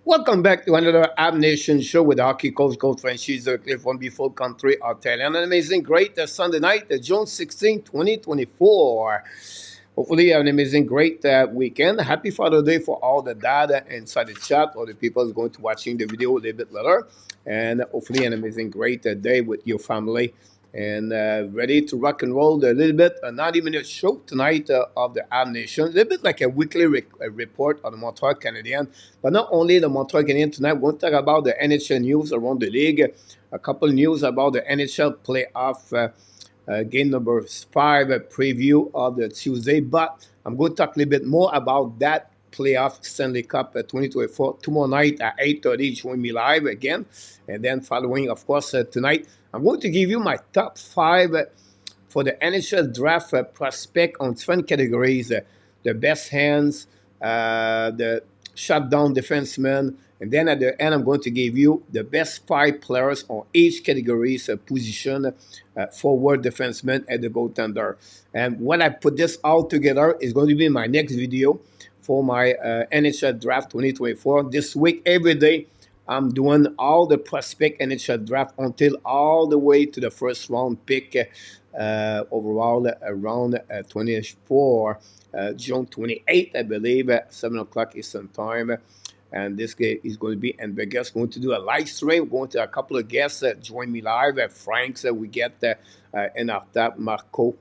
Welcome back to another Ab Nation show with hockey coach, Gold Franchise, Cliff, one beautiful country of Thailand. An amazing, great Sunday night, June 16, 2024. Hopefully, you have an amazing, great weekend. Happy Father's Day for all the dad inside the chat or the people who's going to watching the video a little bit later. And hopefully, an amazing, great day with your family. And ready to rock and roll a little bit, a 90-minute show tonight of the Ab Nation. A little bit like a weekly report on the Montreal Canadiens. But not only the Montreal Canadiens tonight, we're going to talk about the NHL news around the league, a couple news about the NHL playoff game number 5 preview of the Tuesday. But I'm going to talk a little bit more about that playoff Stanley Cup 2024 tomorrow night at 8:30. Join me live again. And then following, of course, tonight, I'm going to give you my top 5 for the NHL draft prospect on different categories. The best hands, the shutdown defenseman, and then at the end, I'm going to give you the best 5 players on each category's position, forward, defenseman, and the goaltender. And when I put this all together, it's going to be my next video for my NHL draft 2024. This week, every day, I'm doing all the prospect NHL draft until all the way to the first round pick overall around 24, June 28th, I believe, at 7 o'clock Eastern Time. And this game is going to be in Vegas. Going to do a live stream. We're going to a couple of guests join me live. Frank's, we get in our top Marco.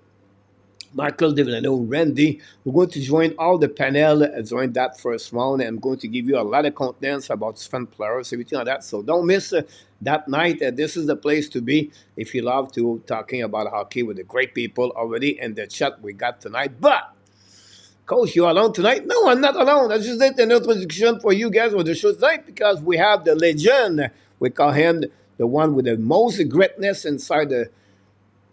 Michael Devlano, Randy. We're going to join all the panel, join that first round. I'm going to give you a lot of contents about fun players, everything like that. So don't miss that night. This is the place to be if you love to talking about hockey with the great people already in the chat we got tonight. But Coach, you alone tonight? No, I'm not alone. I just did an introduction for you guys for the show tonight because we have the legend. We call him the one with the most greatness inside the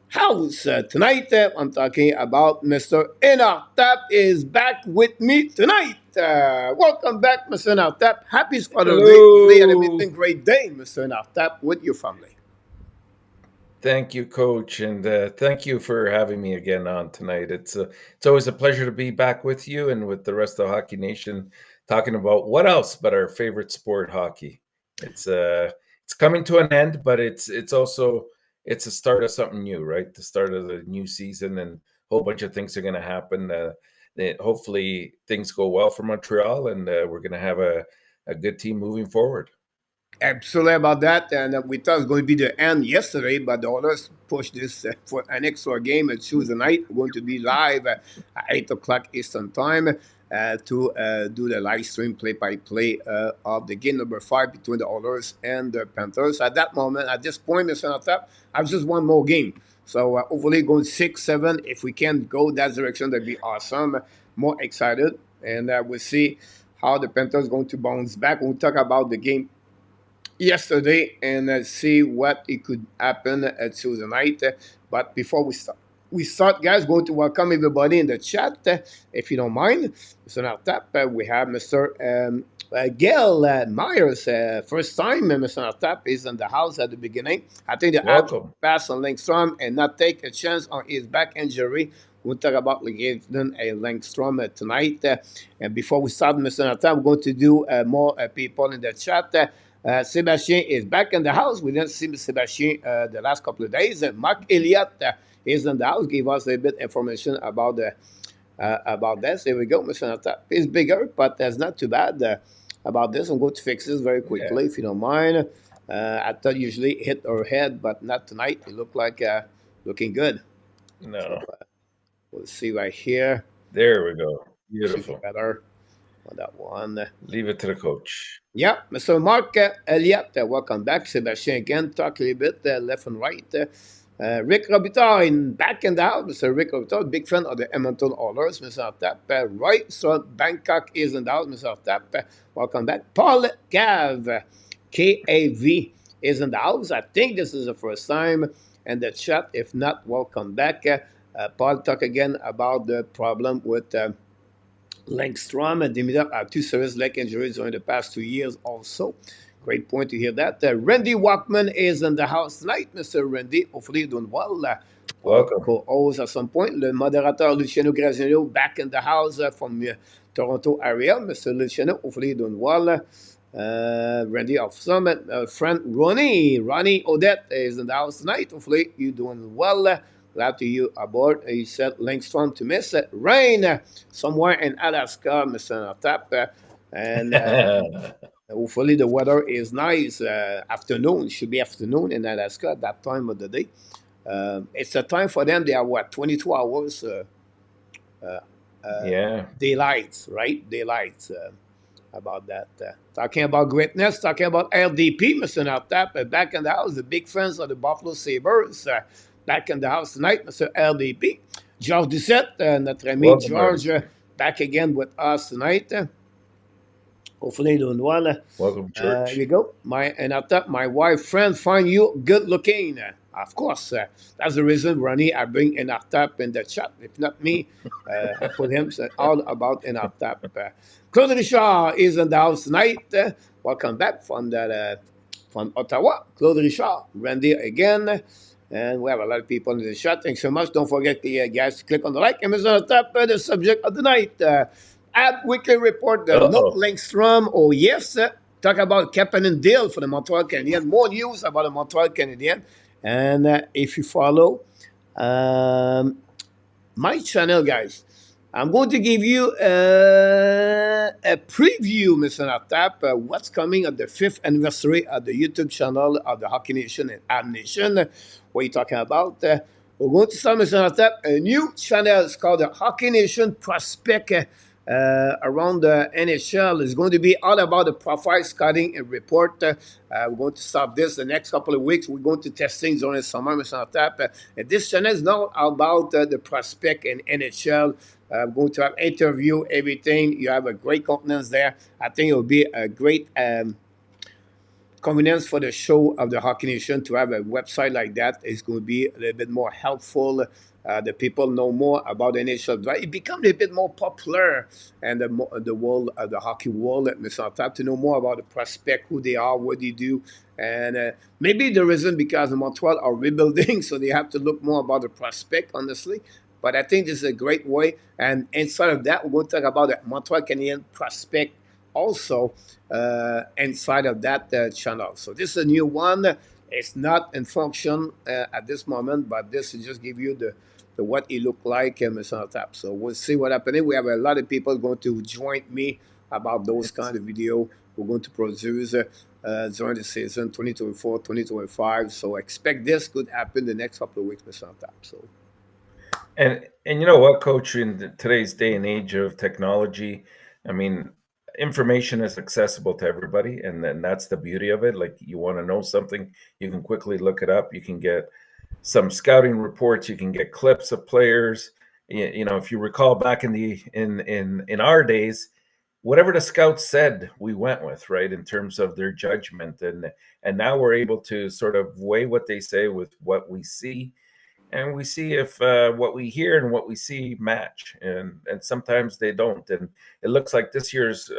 house. Tonight, I'm talking about Mr. Enartap is back with me tonight. Welcome back, Mr. Enartap. Happy Father's Day. Hopefully, an amazing great day, Mr. Enartap, with your family. Thank you, Coach, and thank you for having me again on tonight. It's always a pleasure to be back with you and with the rest of Hockey Nation, talking about what else but our favorite sport, hockey. It's coming to an end, but it's also a start of something new, right? The start of the new season, and a whole bunch of things are going to happen. Hopefully, things go well for Montreal, and we're going to have a good team moving forward. Absolutely about that, and we thought it was going to be the end yesterday, but the Oilers pushed this for an extra game at Tuesday night. We're going to be live at 8 o'clock Eastern Time to do the live stream play-by-play of the game number 5 between the Oilers and the Panthers. At that moment, at this point, Mr. Natap, I have just one more game. So hopefully going 6-7. If we can go that direction, that'd be awesome. More excited, and we'll see how the Panthers going to bounce back. We'll talk about the game yesterday and see what it could happen at Tuesday night. But before we start, guys, going to welcome everybody in the chat, if you don't mind. So now tap, we have Mr. Gail Myers. First time Mr. Tap is in the house at the beginning. I think the Welcome. pass on Lindstrom and not take a chance on his back injury. We'll talk about Cayden Lindstrom tonight. And before we start, Mr. Tap, we're going to do more people in the chat. Sébastien is back in the house. We didn't see Sébastien the last couple of days. Mark Elliott is in the house. Give us a bit information about this. Here we go, Mr. Natap. It's bigger, but that's not too bad. About this, I'm going to fix this very quickly, if you don't mind. I thought usually hit her head, but not tonight. It looked like looking good. No. So, we'll see right here. There we go. Beautiful. Better on that one. Leave it to the coach. Yeah, Mr. Mark Elliott, welcome back. Sébastien again, talk a little bit left and right. Rick Robitaille back in the house. Mr. Rick Robitaille, big fan of the Edmonton Oilers. Mr. Tap, right, so Bangkok is in the house. Mr. Tap, welcome back. Paul Gav, KAV, is in the house. I think this is the first time in the chat. If not, welcome back. Paul talk again about the problem with Lindstrom and Demida have 2 serious leg injuries during the past 2 years also. Great point to hear that. Randy Walkman is in the house tonight, Mr. Randy. Hopefully you're doing well. Welcome. Co-host at some point. Le modérateur Luciano Graziano back in the house from Toronto area. Mr. Luciano, hopefully you're doing well. Randy of Summit, friend Ronnie Odette is in the house tonight. Hopefully you doing well. Glad to you aboard. He said Lindstrom to miss it. Rain somewhere in Alaska, Mr. Tap. And hopefully the weather is nice. Afternoon, should be afternoon in Alaska at that time of the day. It's a time for them. They are what, 22 hours uh, Yeah. daylight, right? Daylight. About that. Talking about greatness, talking about LDP, Mr. Naptap, back in the house, the big fans of the Buffalo Sabres, back in the house tonight, Mr. LDP. George Doucette, notre ami Welcome, George, everybody. back again with us tonight. Hopefully doing well. Welcome, Here we George. go. And after my wife friend find you good looking. Of course, that's the reason, Ronnie, I bring Enartap in the chat. If not me, I put him all about Enartap. Claude Richard is in the house tonight. Welcome back from Ottawa. Claude Richard, Randy again. And we have a lot of people in the chat. Thanks so much. Don't forget, guys, to click on the like and Mr. Enartap, the subject of the night. Ab Weekly Report, no Uh-oh. Lindstrom. Oh, yes. Talk about Capan and Dale for the Montreal Canadiens. More news about the Montreal Canadiens. And if you follow my channel, guys, I'm going to give you a preview, Mr. Natap, what's coming at the 5th anniversary of the YouTube channel of the Hockey Nation and Ab Nation. What are you talking about? We're going to start, Mr. Natap, a new channel. It's called the Hockey Nation Prospect around the NHL. Is going to be all about the profile scouting and report. We're going to start this the next couple of weeks. We're going to test things during the summer, Mr. Natap. And this channel is not about the prospect and NHL. I'm going to have interview, everything. You have a great countenance there. I think it will be a great convenience for the show of the Hockey Nation to have a website like that. Is going to be a little bit more helpful. The people know more about the NHL. It becomes a bit more popular and the world of the hockey world, Mr. Tap, to know more about the prospect, who they are, what they do. And maybe the reason because Montreal are rebuilding, so they have to look more about the prospect, honestly. But I think this is a great way. And inside of that, we're going to talk about the Montreal Canadiens prospect also inside of that channel. So this is a new one. It's not in function at this moment, but this will just give you the what it look like, Mr. Tap. So we'll see what happens. We have a lot of people going to join me about those kind of video we're going to produce during the season 2024, 2025. So expect this could happen the next couple of weeks, Mr. Tap. So. And you know what, Coach? In today's day and age of technology, I mean, information is accessible to everybody, and then that's the beauty of it. Like, you want to know something, you can quickly look it up. You can get some scouting reports. You can get clips of players. You know, if you recall back in the in our days, whatever the scouts said, we went with, right, in terms of their judgment, and now we're able to sort of weigh what they say with what we see, and we see if what we hear and what we see match, and sometimes they don't. And it looks like this year's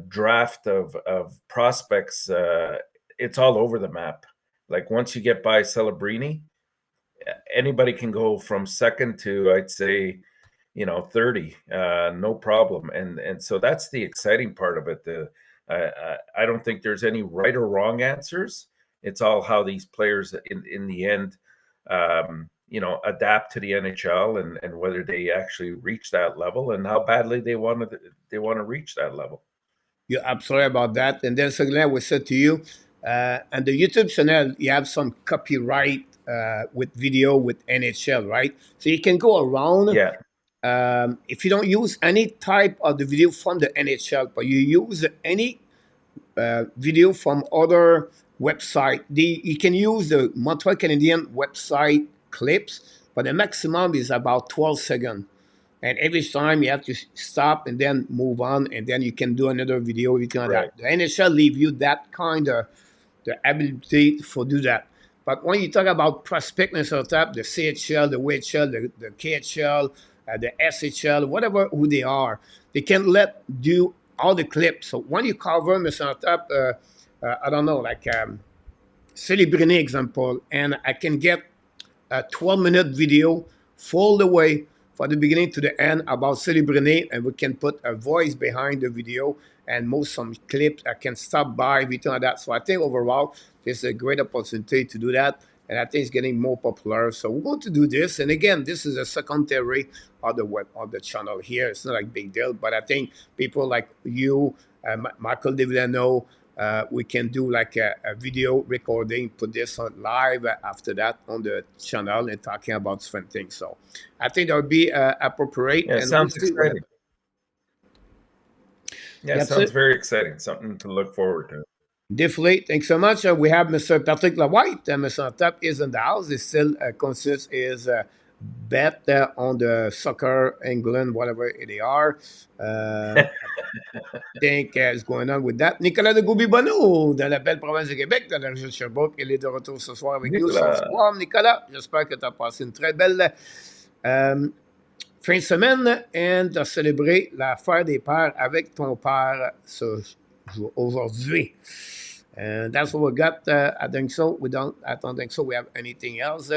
draft of prospects, it's all over the map. Like, once you get by Celebrini, anybody can go from second to, I'd say, 30, no problem. And so that's the exciting part of it. I don't think there's any right or wrong answers. It's all how these players in the end, adapt to the NHL, and whether they actually reach that level, and how badly they want to reach that level. You're absolutely about that. And then secondly, I will say to you, and the YouTube channel, you have some copyright with video with NHL, right? So you can go around. Yeah, If you don't use any type of the video from the NHL, but you use any video from other website, you can use the Montreal Canadian website clips, but the maximum is about 12 seconds. And every time you have to stop and then move on, and then you can do another video, everything like right. that. The NHL leave you that kind of the ability for do that. But when you talk about prospectness of type, the CHL, the WHL, the KHL, the SHL, whatever who they are, they can let do all the clips. So when you cover Mr. Tap, I don't know, like Celebrini example, and I can get a 12-minute video full the way from the beginning to the end about Celebrini, and we can put a voice behind the video, and most some clips. I can stop by, everything like that. So I think overall, this is a great opportunity to do that. And I think it's getting more popular. So we're going to do this. And again, this is a secondary on the web on the channel here. It's not like big deal, but I think people like you, Michael Devillano, we can do like a video recording, put this on live after that on the channel and talking about different things. So I think that would be appropriate, Yeah, it and we'll sounds see what exciting. happens. Yeah, it That's sounds it. very exciting. Something to look forward to. Definitely. Thanks so much. We have Mr. Patrick Lawhite. Mr. Tap is in the house. He still considers his bet on the soccer, England, whatever they are. Think is going on with that. Nicolas de Goubi-Bonneau, dans la belle province de Québec, dans la région de Sherbrooke. Il est de retour ce soir avec nous sans Nicolas. sport. Nicolas, j'espère que tu as passé une très belle fin de semaine et tu as célébré la fête des pères avec ton père aujourd'hui. And that's what we got. I think so. I don't think so. We have anything else.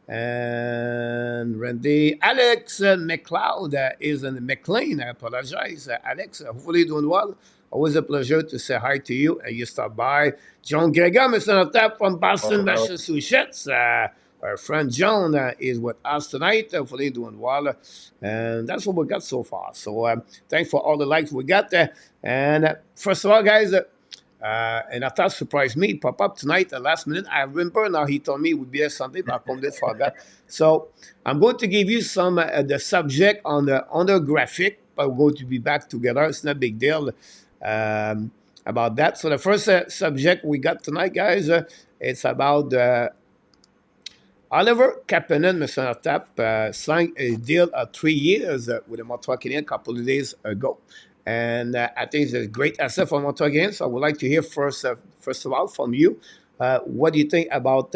And Randy, Alex McLeod is in McLean. I apologize. Alex, hopefully you're doing well. Always a pleasure to say hi to you. And you stop by. John Gregor, Mr. Tap from Boston, Welcome, Alex. Massachusetts. Our friend John is with us tonight. Hopefully doing well. And that's what we got so far. So thanks for all the likes we got. And first of all, guys, and I thought surprised me. Pop up tonight at last minute. I remember now he told me it would be there Sunday, but I completely forgot. So I'm going to give you some the subject on the graphic, but we're going to be back together. It's not a big deal about that. So the first subject we got tonight, guys, it's about Oliver Kapanen, Mr. Tap, signed a deal of 3 years with the Montreal Canadiens a couple of days ago. And I think it's a great asset for Montreal Canadiens. So I would like to hear first of all from you. What do you think about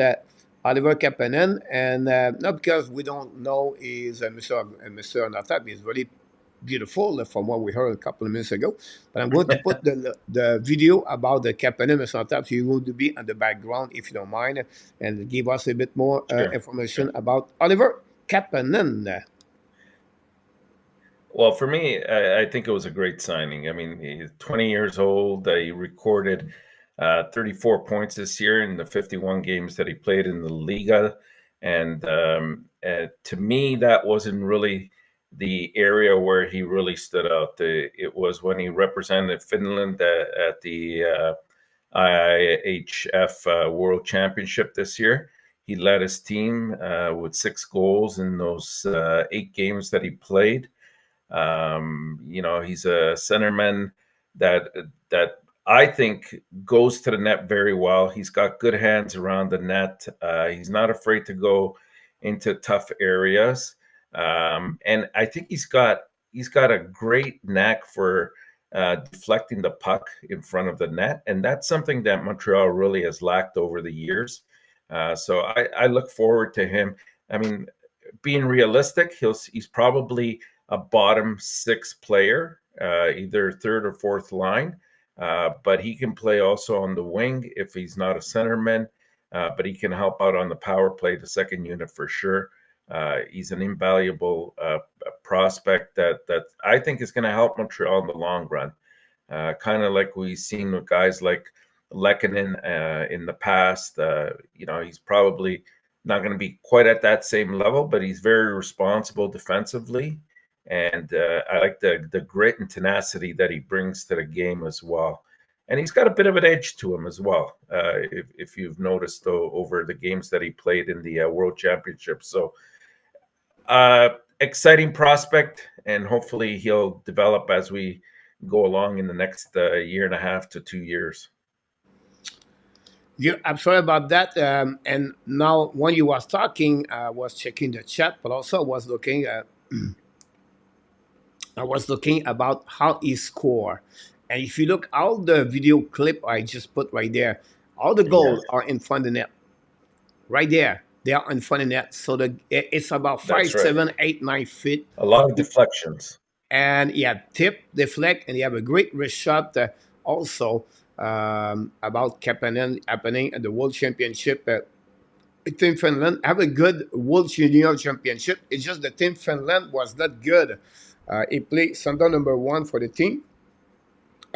Oliver Kapanen? And not because we don't know is Mr. Natap is really beautiful from what we heard a couple of minutes ago. But I'm going to put the video about the Kapanen, Mr. Natap. So you're going to be on the background if you don't mind, and give us a bit more Sure. information about Oliver Kapanen. Well, for me, I think it was a great signing. I mean, he's 20 years old. He recorded 34 points this year in the 51 games that he played in the Liga. And to me, that wasn't really the area where he really stood out. It was when he represented Finland at the IIHF World Championship this year. He led his team with 6 goals in those 8 games that he played. He's a centerman that I think goes to the net very well. He's got good hands around the net. He's not afraid to go into tough areas, and I think he's got a great knack for deflecting the puck in front of the net, and that's something that Montreal really has lacked over the years. So I look forward to him. I mean, being realistic, he's probably a bottom 6 player, either third or fourth line. But he can play also on the wing if he's not a centerman. But he can help out on the power play, the second unit for sure. He's an invaluable prospect that I think is going to help Montreal in the long run. Kind of like we've seen with guys like Lehkonen in the past. He's probably not going to be quite at that same level, but he's very responsible defensively. And I like the grit and tenacity that he brings to the game as well. And he's got a bit of an edge to him as well, if you've noticed over the games that he played in the World Championship. So exciting prospect, and hopefully he'll develop as we go along in the next year and a half to 2 years. Yeah, I'm sorry about that. And now, when you was talking, I was checking the chat, but also was looking at I was looking about how he score. And if you look all the video clip I just put right there, all the goals Yes. are in front of the net. Right there. They are in front of the net. So it's about 5, That's right. 7, 8, 9 feet. A lot of deflections. And he had tip, deflect, and he have a great wrist shot also about Capan happening at the World Championship. Team Finland have a good World Junior Championship. It's just the Team Finland was not good. He played Sunday number 1 for the team.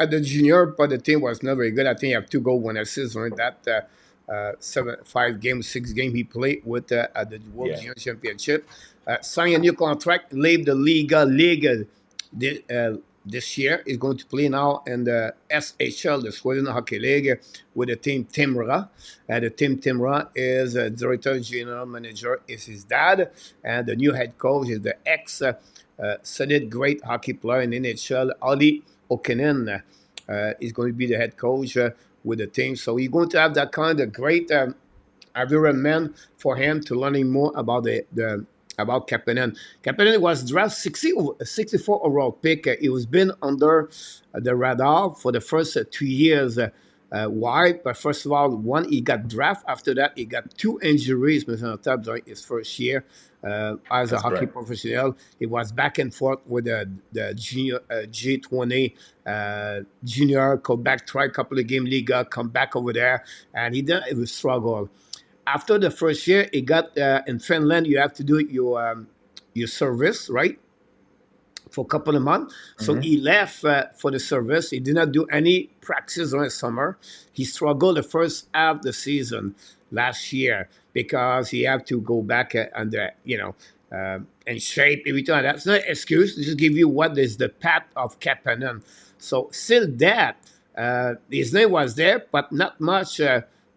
At the junior, but the team was not very good. I think he have 2 goals, 1 assist during that 5 game, 6 game he played with at the World Yeah. Junior Championship. Signed a new contract, leave the Liga this year. He's going to play now in the SHL, the Sweden Hockey League, with the team Timra. The team Timra is director general manager is his dad, and the new head coach is the ex solid great hockey player in NHL, Ali Okenen. Is going to be the head coach with the team. So he's going to have that kind of great environment for him to learning more about the about Capan. Capan was drafted 64 overall pick. He was been under the radar for the first 2 years. Why? But first of all, one, he got drafted. After that, he got 2 injuries during his first year as a That's hockey right. professional. He was back and forth with the junior G20 junior, go back, try a couple of game Liga, come back over there, and it was struggle. After the first year, he got in Finland. You have to do your service, right? For a couple of months. So Hmm. he left for the service. He did not do any practice during the summer. He struggled the first half of the season last year because he had to go back under, in shape, everything. That's not an excuse. Just give you what is the path of Capan. So still that, his name was there, but not much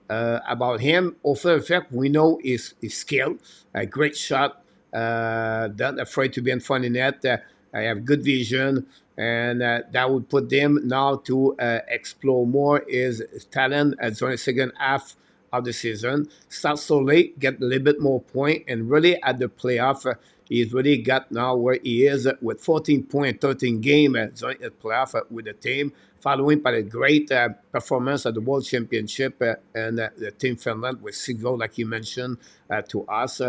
about him. Over the fact, we know his skill, a great shot, not afraid to be in front of net. I have good vision, and that would put them now to explore more his talent during the second half of the season. Start slowly, get a little bit more point, and really at the playoff, he's really got now where he is with 14 point, 13 game during the playoff with the team, following by a great performance at the World Championship and the Team Finland with 6 goals, like you mentioned to us.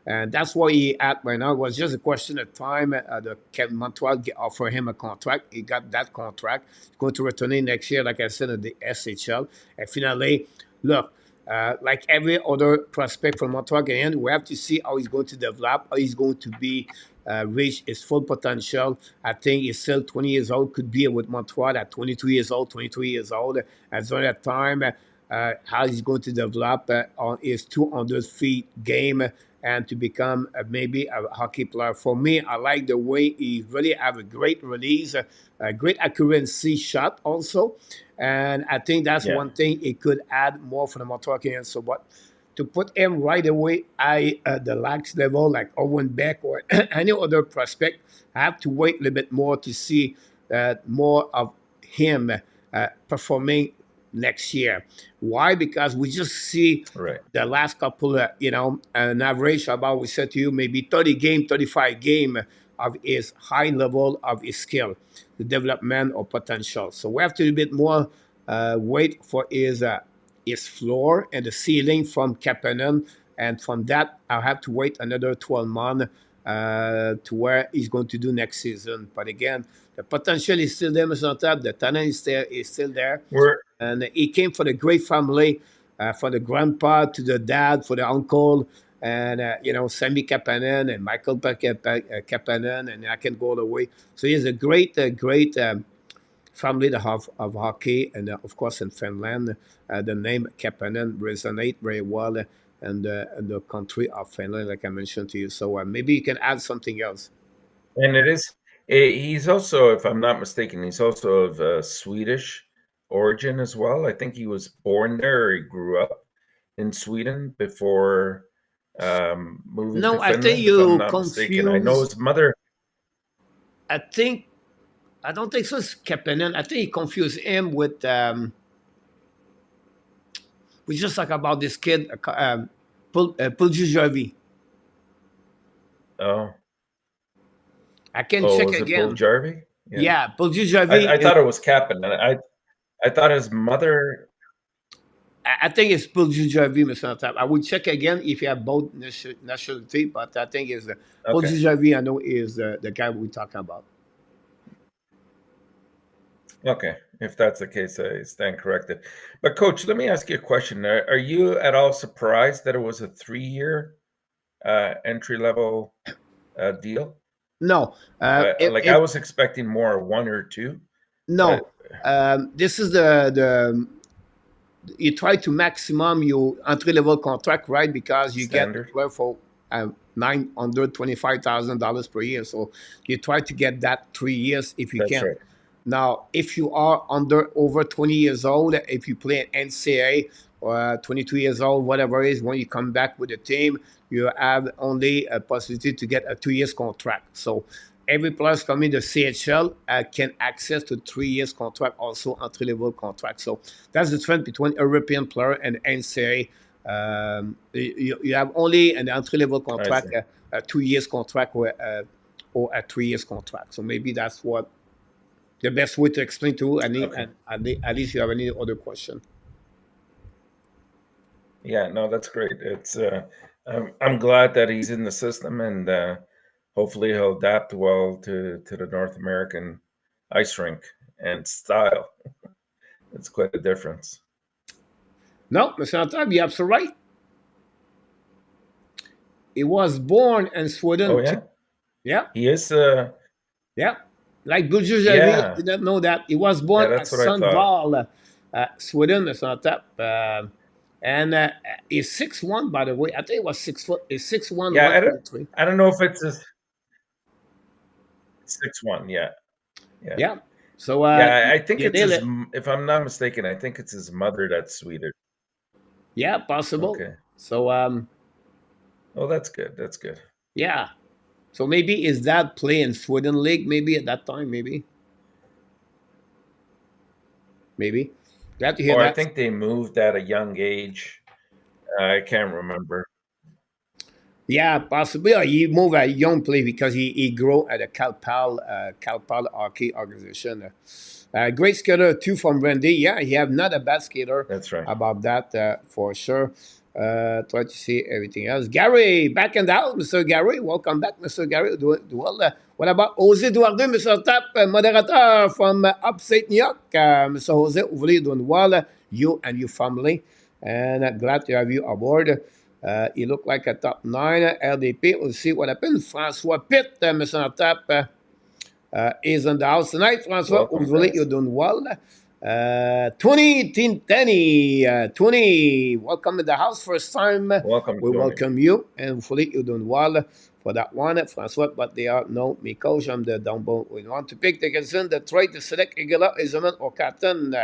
And that's where he at right now. It was just a question of time. The Montreal offer him a contract. He got that contract. He's going to return in next year, like I said, at the SHL. And finally, look, like every other prospect from Montreal Canadiens, we have to see how he's going to develop, how he's going to be reach his full potential. I think he's still 20 years old, could be with Montreal at 22 years old, 23 years old. At that time, how he's going to develop on his 200 feet game and to become maybe a hockey player. For me, I like the way he really have a great release, a great accuracy shot also. And I think that's Yeah. one thing it could add more for the Montreal Canadiens. So, but to put him right away at the lax level like Owen Beck or any other prospect, I have to wait a little bit more to see more of him performing next year. Why? Because we just see Right. the last couple, an average about, we said to you, maybe 30 game, 35 game of his high level of his skill, the development or potential. So we have to do a bit more wait for his floor and the ceiling from Kapanen. And from that, I'll have to wait another 12 months to where he's going to do next season. But again, the potential is still there, Mr. Top. The talent is still there. We're And he came for the great family, for the grandpa to the dad, for the uncle, and Sammy Kapanen and Michael Kapanen, and I can go all the way. So he's a great family of hockey, and of course in Finland, the name Kapanen resonate very well in the country of Finland, like I mentioned to you. So maybe you can add something else. and it is he's also, if I'm not mistaken, he's also of Swedish origin as well. I think he was born there or he grew up in Sweden before moving to No, I think Finland, if I'm you not mistaken. I know confuse. his mother. I think I don't think so. It's Kapanen. I think he confused him with. We just talk about this kid, Puljujarvi. Oh, I can oh, check was it Paul again. Jarvey? Yeah, Yeah, Puljujarvi I is. thought it was Capan, and I thought his mother. I think it's Puljujarvi, Mr. Natab. I will check again if you have both nationality, but I think it's Okay, Puljujarvi. I know is the guy we're talking about. okay. If that's the case, I stand corrected. But coach, let me ask you a question. Are you at all surprised that it was a 3-year entry level deal? No, Like I was expecting more, 1 or 2. No, this is the you try to maximum your entry level contract, right? Because you get the standard. player for $925,000 per year. So you try to get that 3 years if you That's can. right. Now, if you are over 20 years old, if you play an NCAA or 22 years old, whatever it is, when you come back with the team, you have only a possibility to get a 2 years contract. So every player coming to CHL can access to 3 years contract, also entry level contract. So that's the trend between European player and NCAA. You have only an entry level I see. contract, a 2 years contract, or a 3 years contract. So maybe that's what the best way to explain to any, Okay. and at least you have any other question. Yeah, no, that's great. It's I'm glad that he's in the system, and hopefully he'll adapt well to the North American ice rink and style. It's quite a difference. No, Mr. Antab, you're absolutely right. He was born in Oh Sweden too. yeah, Yeah, he is. yeah. Like Bulger Javi, I Yeah, did not know that. He was yeah, born at that's what I thought. Sunval, Sweden, Mr. Antab. And he's 6'1", by the way. I think he was 6 foot. He's 6'1", Yeah, 123. I don't know if it's a 6'1". Yeah, yeah, Yeah. So yeah. I think you it's nail his. it. If I'm not mistaken, I think it's his mother that's Swedish. Yeah, possible. Okay. So Oh, that's good. That's good. yeah. So maybe his dad play in Sweden League, maybe at that time, maybe. Glad to hear Or I that. think they moved at a young age. I can't remember. Yeah, possibly. He moved a young play because he grew at a Calpal hockey organization. Great skater too from Randy. Yeah, he have not a bad skater That's right. about that for sure. Try to see everything else. Gary, back in the house, Mr. Gary. Welcome back, Mr. Gary. Do well. What about Jose Duarte, Mr. Tap, moderator from upstate New York? Mr. Jose, hopefully doing well. You and your family. And glad to have you aboard. He looked like a top 9 LDP. We'll see what happens. François Pitt, Mr. Tap, is in the house tonight. François, Welcome, hopefully France. you're doing well. Tony Tintani, Tony, welcome to the house. First time Welcome, we Tony. welcome you, and hopefully you're doing well for that one. François, but they are no me coach. I'm the downbone. We want to pick the concern, the trade to select Igala, Izaman, or Captain.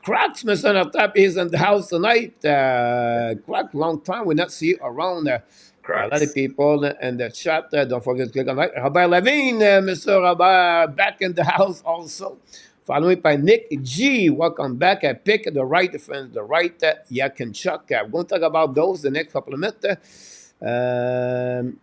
Cracks, Mr. Tap is in the house tonight. Crack, long time we not see you around. A lot of Cracks. people in the chat. Don't forget to click on like. Robert Levine, Mr. Robert, back in the house also. Following by Nick G. Welcome back. I pick the right defense, the right Yakinchuk. We're going to talk about those the next couple of minutes. Then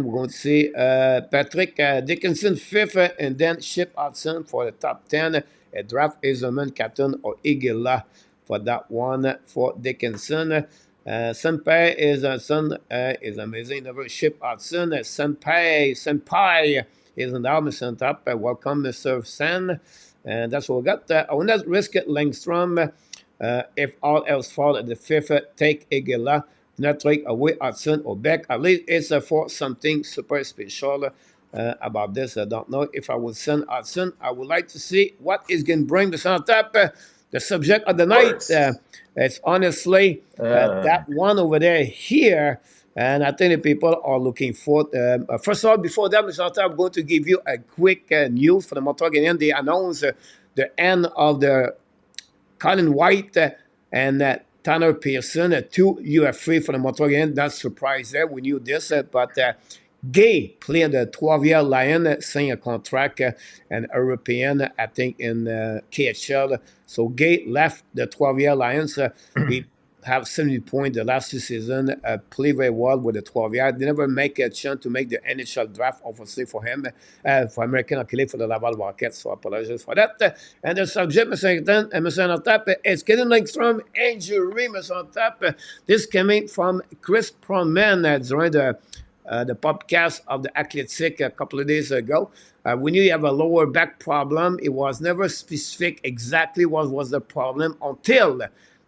we're going to see Patrick Dickinson, fifth, and then Ship Hudson for the top 10. Draft Iserman, captain, or Igila for that one for Dickinson. Senpai is son is amazing. Never Ship Hudson. Senpai is in the army up. Welcome, Mr. Sen. And that's what we got. I will not risk it, Lindstrom. If all else fall at the fifth, take Igila. Not take away Hudson or Beck. At least it's for something super special about this. I don't know if I would send Hudson. I would like to see what is going to bring the on top. The subject of the Of night. course. It's honestly that one over there here. And I think the people are looking for. First of all, before that, Mr. Arthur, I'm going to give you a quick news for the Montreal Canadiens. They announced the end of the Colin White and Tanner Pearson, two UFA for the Montreal Canadiens. Not surprised there. We knew this, but Gay played the 12-year Lion, signed a contract, an European, I think, in KHL. So Gay left the 12-year Lions. He have 70 points the last 2 seasons, play very well with the 12-year. They never make a chance to make the NHL draft, obviously, for him, for American Hockey for the Laval Rockets, so I apologize for that. And the subject, Mr. Antap, is Cayden Lindstrom injury, Mr. Antap. This coming from Chris Proman during the podcast of the Athletic a couple of days ago. We knew you have a lower back problem. It was never specific exactly what was the problem until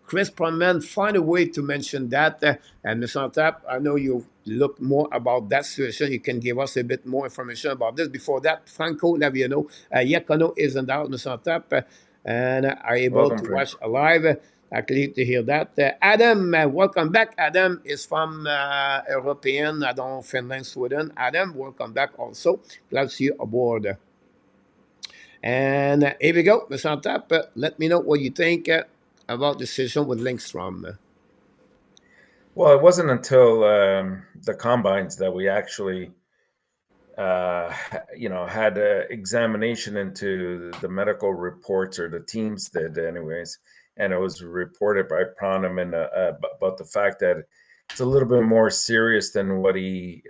Chris Promen find a way to mention that. And Mr. Antap, I know you look more about that situation. You can give us a bit more information about this. Before that, Franco Laviano, Yakono is in doubt, Mr. Antap, and are able Welcome, to watch Frank. live. I glad to hear that. Adam, welcome back. Adam is from European, I don't know, Finland, Sweden. Adam, welcome back also. Glad to see you aboard. And here we go, Mr. Antap. Let me know what you think about the decision with Lindstrom. Well, it wasn't until the combines that we actually, had an examination into the medical reports, or the teams did, anyways, and it was reported by Proneman about the fact that it's a little bit more serious than what he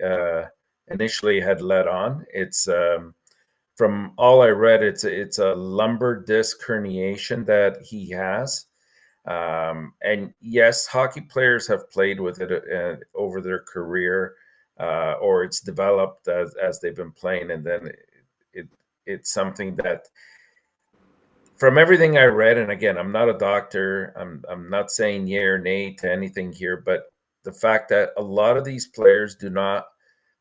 initially had let on. It's from all I read, it's a lumbar disc herniation that he has. And yes, hockey players have played with it over their career, or it's developed as they've been playing, and then it it's something that, from everything I read, and again, I'm not a doctor. I'm not saying yay or nay to anything here, but the fact that a lot of these players do not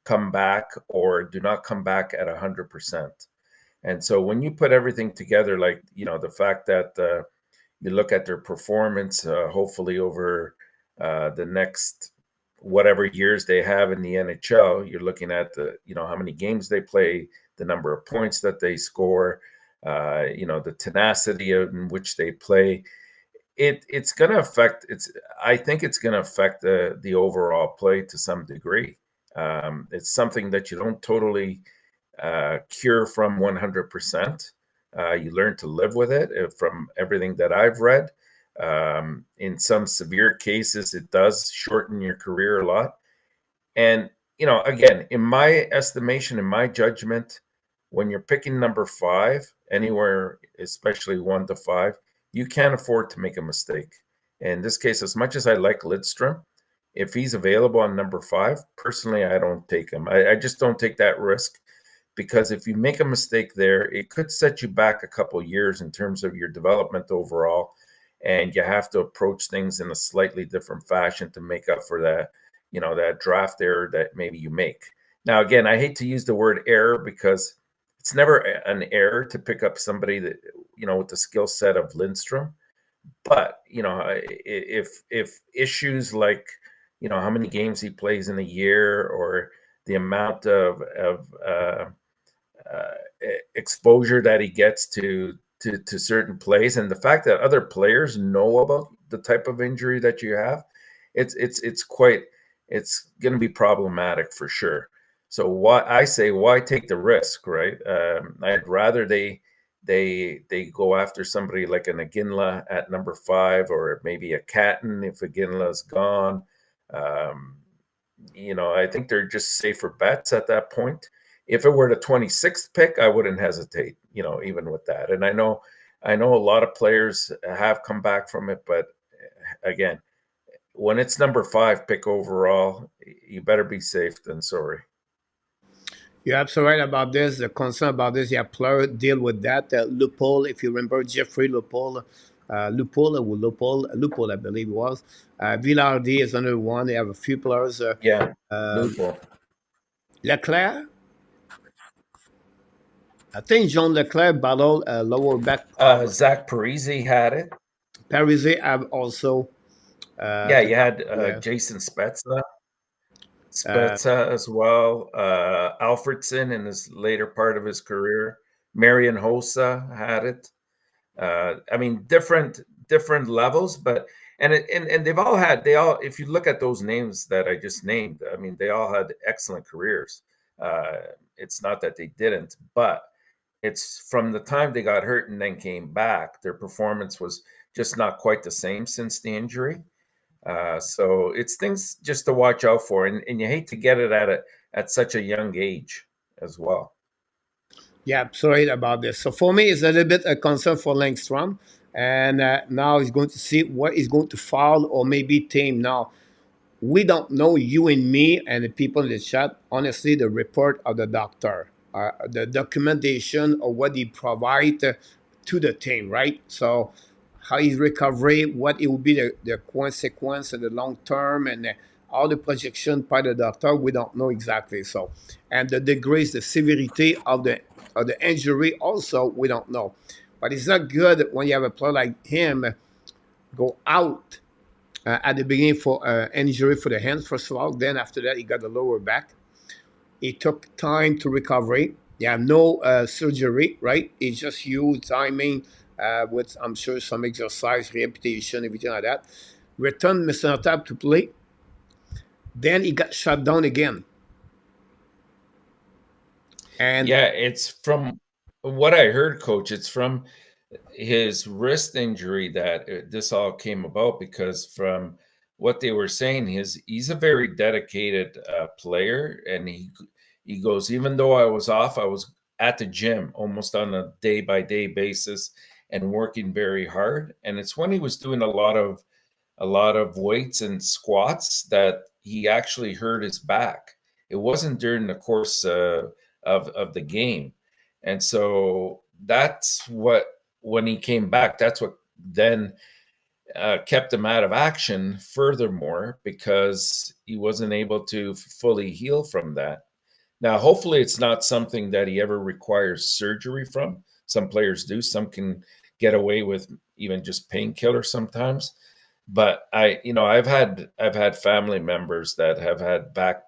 come back, or do not come back at 100%. And so when you put everything together, like, the fact that you look at their performance, hopefully over the next whatever years they have in the NHL, you're looking at how many games they play, the number of points that they score, the tenacity in which they play. It's going to affect. I think it's going to affect the overall play to some degree. It's something that you don't totally cure from 100%. You learn to live with it, from everything that I've read. In some severe cases, it does shorten your career a lot. And, again, in my estimation, in my judgment, when you're picking number 5, anywhere, especially 1 to 5, you can't afford to make a mistake. In this case, as much as I like Lidstrom, if he's available on number 5, personally, I don't take him. I just don't take that risk, because if you make a mistake there, it could set you back a couple years in terms of your development overall, and you have to approach things in a slightly different fashion to make up for that, that draft error that maybe you make. Now, again, I hate to use the word error, because it's never an error to pick up somebody that, with the skill set of Lindstrom. But, if issues like, how many games he plays in a year, or the amount of exposure that he gets to certain plays, and the fact that other players know about the type of injury that you have, it's going to be problematic for sure. So why take the risk, right? I'd rather they go after somebody like an Iginla at number 5, or maybe a Capan if Iginla's gone. I think they're just safer bets at that point. If it were the 26th pick, I wouldn't hesitate, even with that. And I know a lot of players have come back from it, but again, when it's number 5 pick overall, you better be safe than sorry. You're absolutely right about this. The concern about this, yeah, player deal with that. Loophole, if you remember Jeffrey Loophole, Loophole, I believe it was. Villardi is another one. They have a few players. Yeah, Um, loophole. Leclerc, I think Jean Leclerc battled a lower back problem. Zach Parisi had it. Parise have also Yeah, the you back had there. Jason Spezza. Uh, Spezza as well. Alfredson in his later part of his career. Marian Hossa had it. I mean, different levels, but and they all, if you look at those names that I just named, I mean, they all had excellent careers. It's not that they didn't, but it's from the time they got hurt and then came back, their performance was just not quite the same since the injury. So it's things just to watch out for, and you hate to get it at such a young age as well. yeah, sorry about this. So for me, it's a little bit a concern for Langstrom. And now he's going to see what he's going to foul or maybe team. Now, we don't know, you and me and the people in the chat, honestly, the report of the doctor, the documentation of what he provide to the team, right? So how he's recovery, what it will be the consequence in the long term, and all the projection by the doctor, we don't know exactly. So, and the degrees, the severity of the injury, also we don't know. But it's not good when you have a player like him go out at the beginning for injury for the hands, first of all. Then after that, he got the lower back. It took time to recovery. They have no surgery, right? It's just huge timing with, I'm sure, some exercise, rehabilitation, everything like that. Returned Mr. Tap to play. Then he got shut down again. And Yeah, it's from what I heard, Coach. It's from his wrist injury that this all came about, because from what they were saying, he's a very dedicated player, and he goes, even though I was off, I was at the gym almost on a day by day basis and working very hard. And it's when he was doing a lot of weights and squats that he actually hurt his back. It wasn't during the course of the game. And so that's what, when he came back, that's what then kept him out of action furthermore, because he wasn't able to fully heal from that. Now, hopefully, it's not something that he ever requires surgery from. Some players do. Some can get away with even just painkillers sometimes. But I've had family members that have had back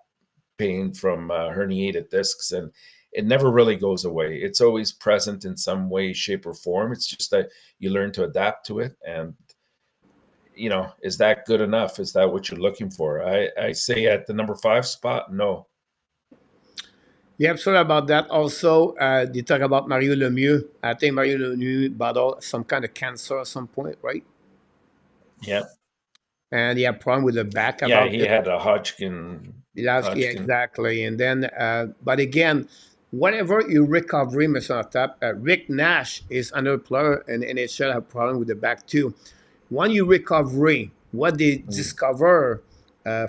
pain from herniated discs, and it never really goes away. It's always present in some way, shape, or form. It's just that you learn to adapt to it. And is that good enough? Is that what you're looking for? I say at the number 5 spot, no. yeah, I'm sorry about that. Also, they talk about Mario Lemieux. I think Mario Lemieux battled some kind of cancer at some point, right? Yeah, And he had problem with the back yeah, about he it. had a Hodgkin. Last year, Hodgkin. exactly. And then, but again, whenever you recovery, Mr. Tap, Rick Nash is another player in NHL have problem with the back too. When you recovery, what they discover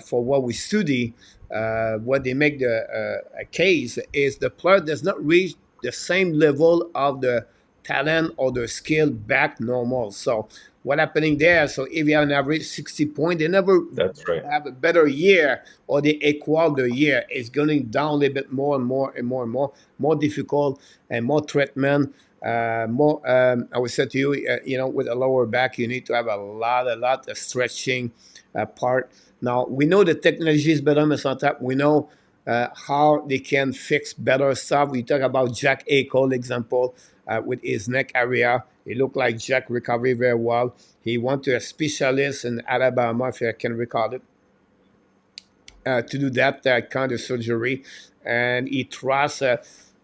for what we study, what they make the a case is the player does not reach the same level of the talent or the skill back normal. So what happening there? So if you have an average 60 point, they never That's right. have a better year or they equal the year. It's going down a little bit more and more and more and more difficult and more treatment. More, I would say to you, with a lower back, you need to have a lot of stretching part. Now we know the technology is better, Mr. Tap. We know how they can fix better stuff. We talk about Jack Eichel example with his neck area. It looked like Jack recovered very well. He went to a specialist in Alabama, if I can recall it, to do that kind of surgery, and he trusts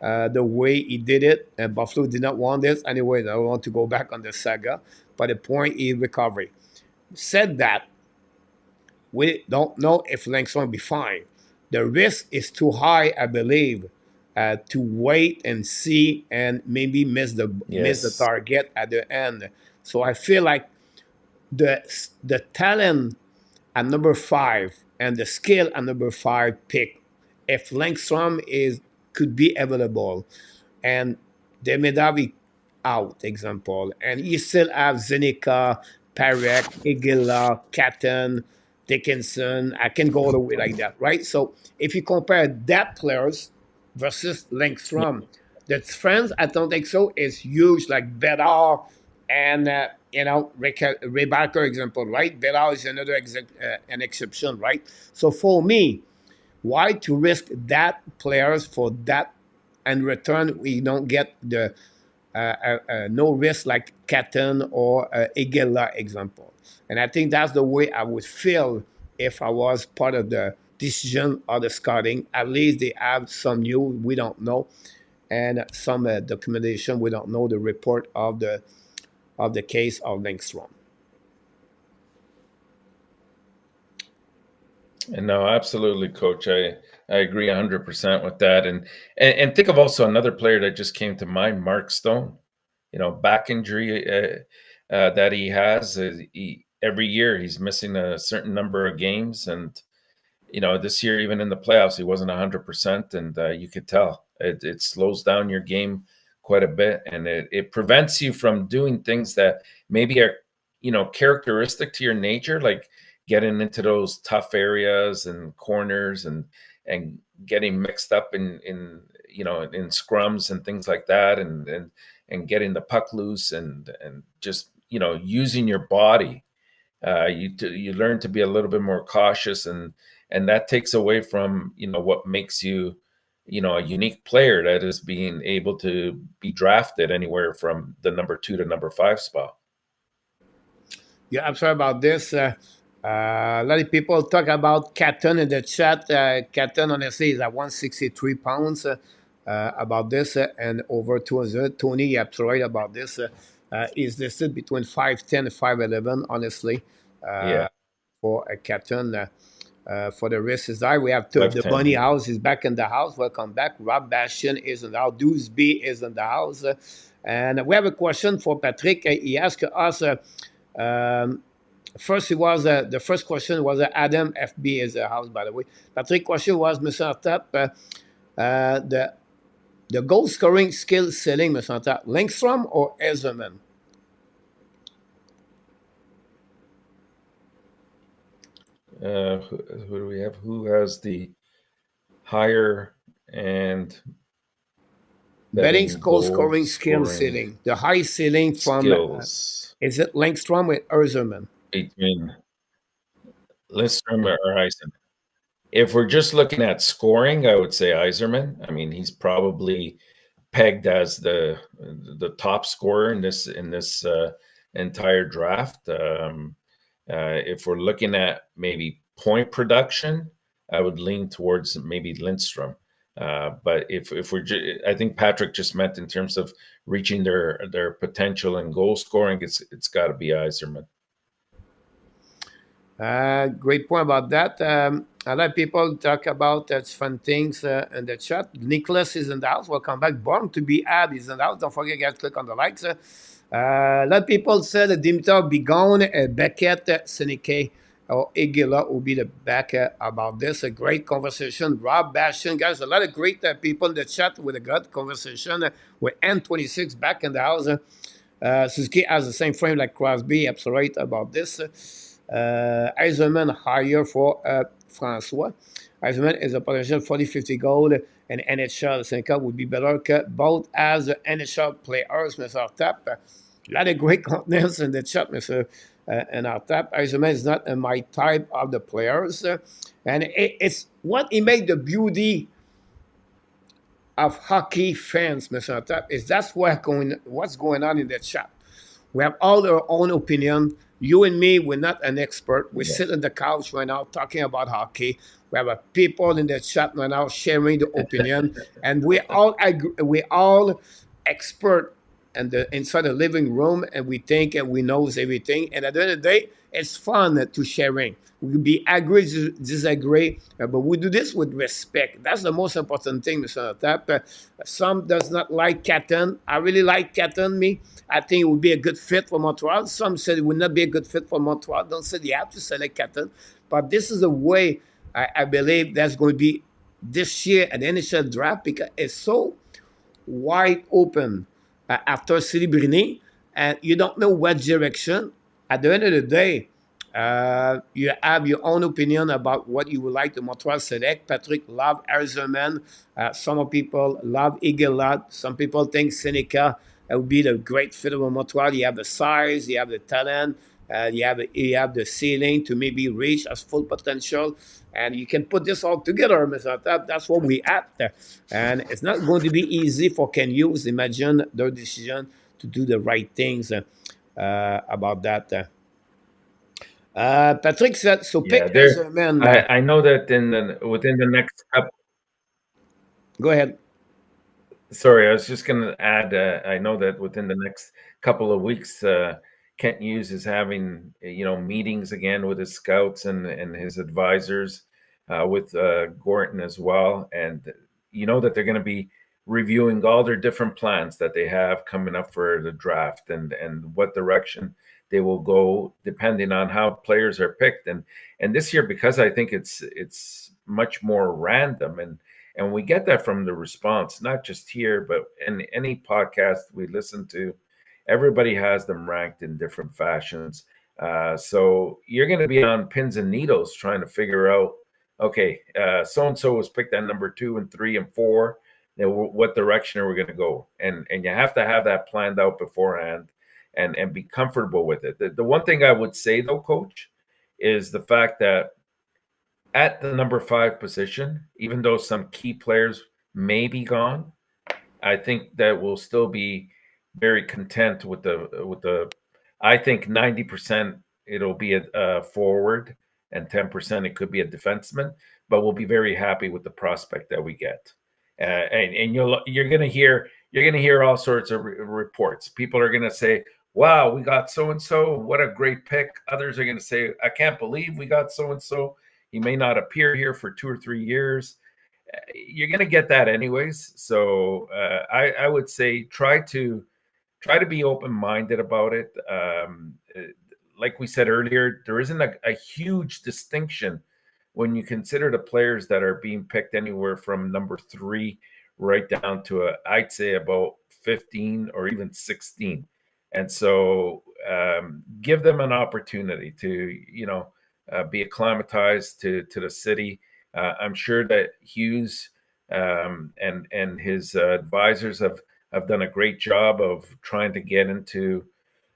the way he did it. And Buffalo did not want this anyway. They don't want to go back on the saga, but the point he recovered. Said that, we don't know if Lindstrom will be fine. The risk is too high, I believe, to wait and see and maybe miss the Yes. target at the end. So I feel like the talent at number 5 and the skill at number 5 pick, if Lindstrom is could be available and Demedavi out, example, and you still have Zenica, Parek, Igila, Caton, Dickinson. I can go all the way like that, right? So if you compare that players versus Lindstrom, the difference, I don't think so, is huge, like Bedard and Ray Barker example, right? Bedard is another an exception, right? So for me, why to risk that players for that and return we don't get the no risk like Caton or Igela example. And I think that's the way I would feel if I was part of the decision or the scouting. At least they have some new we don't know, and some documentation we don't know the report of the case of Lindstrom. And no, absolutely, Coach. I agree 100% with that. And think of also another player that just came to mind, Mark Stone. Back injury that he has. Every year he's missing a certain number of games, and this year even in the playoffs he wasn't 100%, and you could tell it slows down your game quite a bit, and it prevents you from doing things that maybe are characteristic to your nature, like getting into those tough areas and corners and getting mixed up in scrums and things like that, and getting the puck loose and just using your body. You learn to be a little bit more cautious, and that takes away from what makes you a unique player, that is being able to be drafted anywhere from the number 2 to number 5 spot. Yeah, I'm sorry about this. A lot of people talk about Capan in the chat. Capan, honestly, is at 163 pounds. About this and over 200. Tony, you're absolutely right about this. He's listed between 5'10 and 5'11, honestly, Yeah, for a Capan. For the rest is there. We have the 5'10". Bunny House is back in the house. Welcome back. Rob Bastion is in the house. Deuce B is in the house. And we have a question for Patrick. He asked us. First, it was the first question was Adam FB is the house, by the way. Patrick question was Mr. Tap, the goal scoring skill ceiling, Mr. Tap, Lindstrom or Ezerman? Who do we have? Who has the higher and Betting goal goal scoring skill scoring ceiling. The high ceiling from skills is it Lindstrom or Ezerman? between Lindstrom or Eisen? If we're just looking at scoring, I would say Yzerman. I mean, he's probably pegged as the top scorer in this entire draft. If we're looking at maybe point production, I would lean towards maybe Lindstrom. But if we're, I think Patrick just meant in terms of reaching their potential and goal scoring, it's got to be Yzerman. Great point about that. A lot of people talk about fun things in the chat. Nicholas is in the house. Welcome back. Born to be Ab is in the house. Don't forget, guys, click on the likes. A lot of people said that Dimitar Bigon, Beckett, Seneke, or Igila will be the back about this. A great conversation. Rob Bastion, guys, a lot of great people in the chat with a good conversation with N26 back in the house. Suzuki has the same frame like Crosby. Absolutely right about this. Yzerman higher for Francois. Yzerman is a potential 40-50 goal, and NHL 5 would be better both as NHL players, Mr. Tap. A lot of great contents in the chat, Mr. And our Tap. Yzerman is not my type of the players, and it's what he made the beauty of hockey fans, Mr. Tap, is that's what's going on in the chat. We have all our own opinion. You and me, we're not an expert. We sit on the couch right now talking about hockey. We have people in the chat right now sharing the opinion, and we all agree, we all expert inside the living room, and we think and we knows everything. And at the end of the day, it's fun to sharing. We could be agree, disagree, but we do this with respect. That's the most important thing, Mr. Tap. Some does not like Capan. I really like Capan, me. I think it would be a good fit for Montreal. Some said it would not be a good fit for Montreal. Don't say you have to select Capan. But this is a way I believe that's going to be this year at the NHL draft, because it's so wide open after Silibrini, and you don't know what direction. At the end of the day, you have your own opinion about what you would like to Montreal select. Patrick love Yzerman. Some people love Igelot. Some people think Seneca would be the great fit of Montreal. You have the size, you have the talent, you have the ceiling to maybe reach as full potential, and you can put this all together, Mr. Tap. That's what we have there. And it's not going to be easy for Ken Hughes. Imagine their decision to do the right things about that. Patrick said, so pick Yzerman. I know that within the next couple. Go ahead. Sorry, I was just going to add. I know that within the next couple of weeks, Kent Hughes is having meetings again with his scouts and his advisors, with Gorton as well, and you know that they're going to be reviewing all their different plans that they have coming up for the draft, and what direction they will go depending on how players are picked. And this year, because I think it's much more random, and we get that from the response, not just here, but in any podcast we listen to. everybody has them ranked in different fashions. So you're going to be on pins and needles trying to figure out, okay, so and so was picked at number 2 and 3 and 4. What direction are we going to go? And you have to have that planned out beforehand, and be comfortable with it. The one thing I would say though, Coach, is the fact that at the number 5 position, even though some key players may be gone, I think that we'll still be very content with the. I think 90% it'll be a forward, and 10% it could be a defenseman, but we'll be very happy with the prospect that we get. And you're gonna hear all sorts of reports. People are gonna say, "Wow, we got so and so! What a great pick!" Others are gonna say, "I can't believe we got so and so. He may not appear here for 2 or 3 years." You're going to get that anyways. So I would say try to be open-minded about it. Like we said earlier, there isn't a huge distinction when you consider the players that are being picked anywhere from number 3 right down to I'd say about 15 or even 16. And so give them an opportunity to, be acclimatized to the city. I'm sure that Hughes and his advisors have done a great job of trying to get into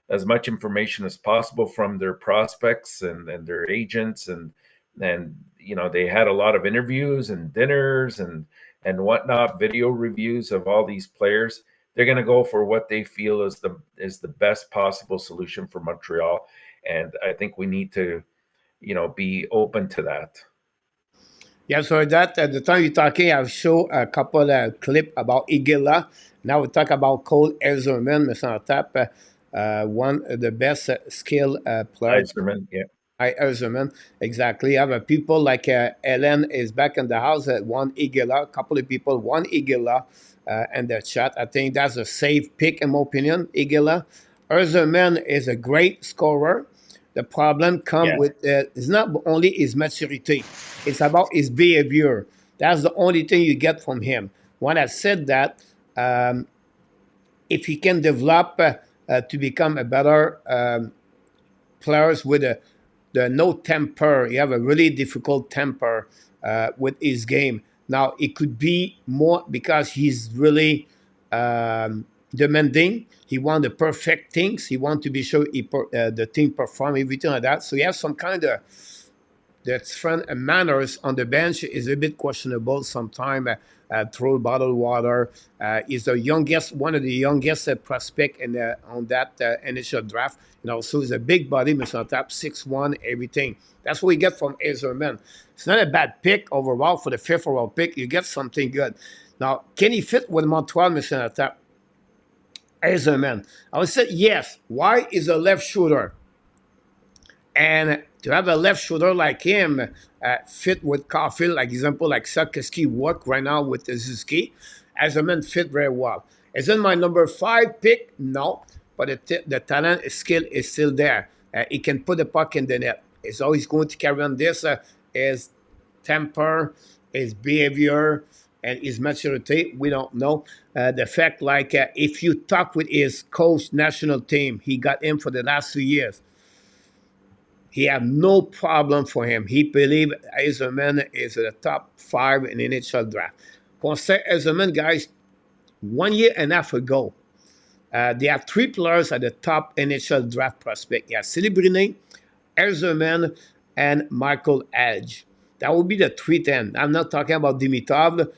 as much information as possible from their prospects and their agents, and they had a lot of interviews and dinners and whatnot, video reviews of all these players. They're going to go for what they feel is the best possible solution for Montreal, and I think we need to be open to that. Yeah, so that at the time you're talking, I've shown a couple of clip about Igela. Now we talk about Cole Ezerman, Mr. Tap, one of the best skill players. Eiserman, yeah. Ezerman, exactly. I have people like Ellen is back in the house at one Igela, a couple of people, one Igela in the chat. I think that's a safe pick in my opinion, Igela. Ezerman is a great scorer. The problem comes with it's not only his maturity, it's about his behavior. That's the only thing you get from him. When I said that, if he can develop to become a better players with the no temper, he have a really difficult temper with his game. Now it could be more because he's really demanding. He want the perfect things. He want to be sure the team perform everything like that. So he has some kind of different manners on the bench is a bit questionable sometimes. Throw bottled water. He's the youngest, one of the youngest prospect on that initial draft. So he's a big body, Mr. Tap, 6'1", everything. That's what we get from Ezerman. It's not a bad pick overall for the 5th overall pick. You get something good. Now, can he fit with Montreal, Mr. Tap? Ezerman. I would say yes. Why is a left shooter? And to have a left shooter like him fit with Caulfield, like example, like Sarkowski work right now with Suzuki, Ezerman fit very well. Isn't my number 5 pick? No, but the talent skill is still there. He can put the puck in the net. He's always going to carry on this. His temper, his behavior, and his maturity, we don't know. The fact, like, if you talk with his coach national team, he got him for the last 2 years. He have no problem for him. He believe Ezerman is the top 5 in the NHL draft. Concert Ezerman, guys, 1 year and a half ago, they have 3 players at the top NHL draft prospect. You have Celebrine, Ezerman, and Michael Edge. That would be the 310. I'm not talking about Dimitrov,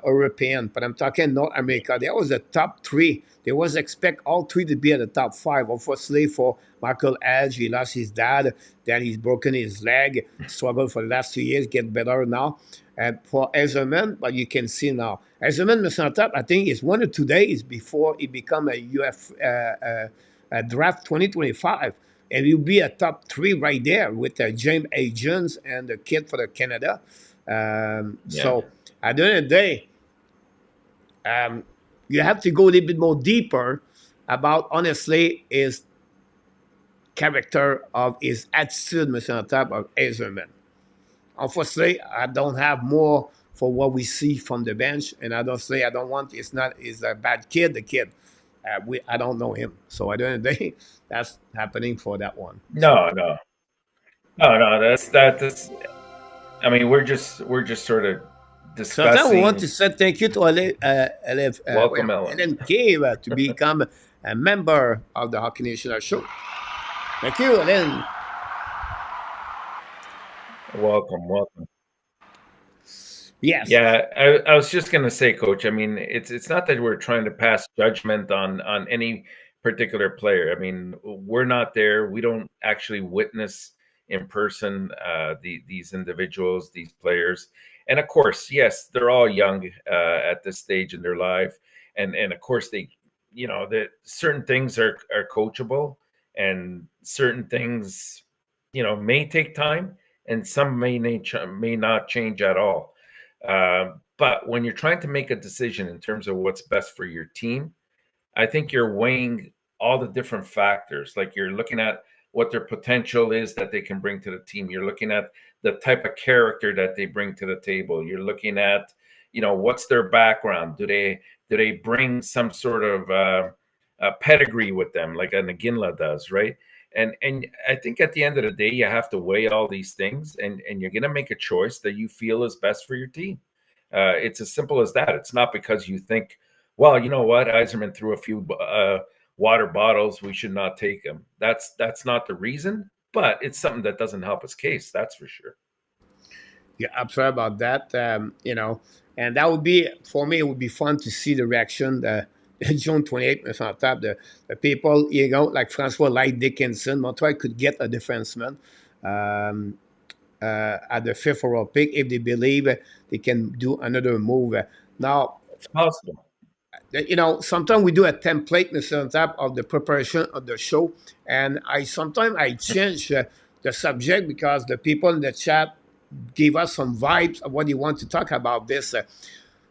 European, but I'm talking North America. That was the top 3. They was expect all 3 to be at the top 5. Unfortunately for Michael Edge, he lost his dad, then he's broken his leg, struggled for the last 2 years, get better now. And for Ezerman, but you can see now, Ezerman, Mr. Top, I think it's 1 or 2 days before he become a draft 2025. And he'll be a top 3 right there with James Agents and the kid for the Canada. So at the end of the day, you have to go a little bit more deeper about, honestly, his character of his attitude, Mr. Top, of Ezerman. Unfortunately, I don't have more for what we see from the bench, and I don't say I don't want. He's a bad kid, the kid. I don't know him. So at the end of the day, that's happening for that one. So No, no, no. That's. I mean, we're just sort of sometimes we want discussing. to say thank you to Welcome, Ellen. LMK to become a member of the Hockey Nation show. Thank you, Alain. Welcome, welcome. Yes. Yeah, I was just gonna say, Coach. I mean, it's not that we're trying to pass judgment on any particular player. I mean, we're not there. We don't actually witness in person these individuals, these players, and of course, yes, they're all young at this stage in their life, and of course they, that certain things are coachable, and certain things, may take time, and some may not change at all. But when you're trying to make a decision in terms of what's best for your team, I think you're weighing all the different factors. Like you're looking at what their potential is that they can bring to the team. You're looking at the type of character that they bring to the table. You're looking at, what's their background? Do they bring some sort of pedigree with them, like a Naginla does, right? And I think at the end of the day, you have to weigh all these things, and you're going to make a choice that you feel is best for your team. It's as simple as that. It's not because you think, well, you know what, Eiserman threw a few water bottles, we should not take them. That's not the reason, but it's something that doesn't help his case. That's for sure. Yeah, I'm sorry about that. And that would be, for me, it would be fun to see the reaction. June 28th, on top, the people, like Francois Light Dickinson, Montreal could get a defenseman at the fifth overall pick if they believe they can do another move. Now, It's possible. sometimes we do a template, Mr. On top of the preparation of the show, and sometimes I change the subject because the people in the chat give us some vibes of what you want to talk about this.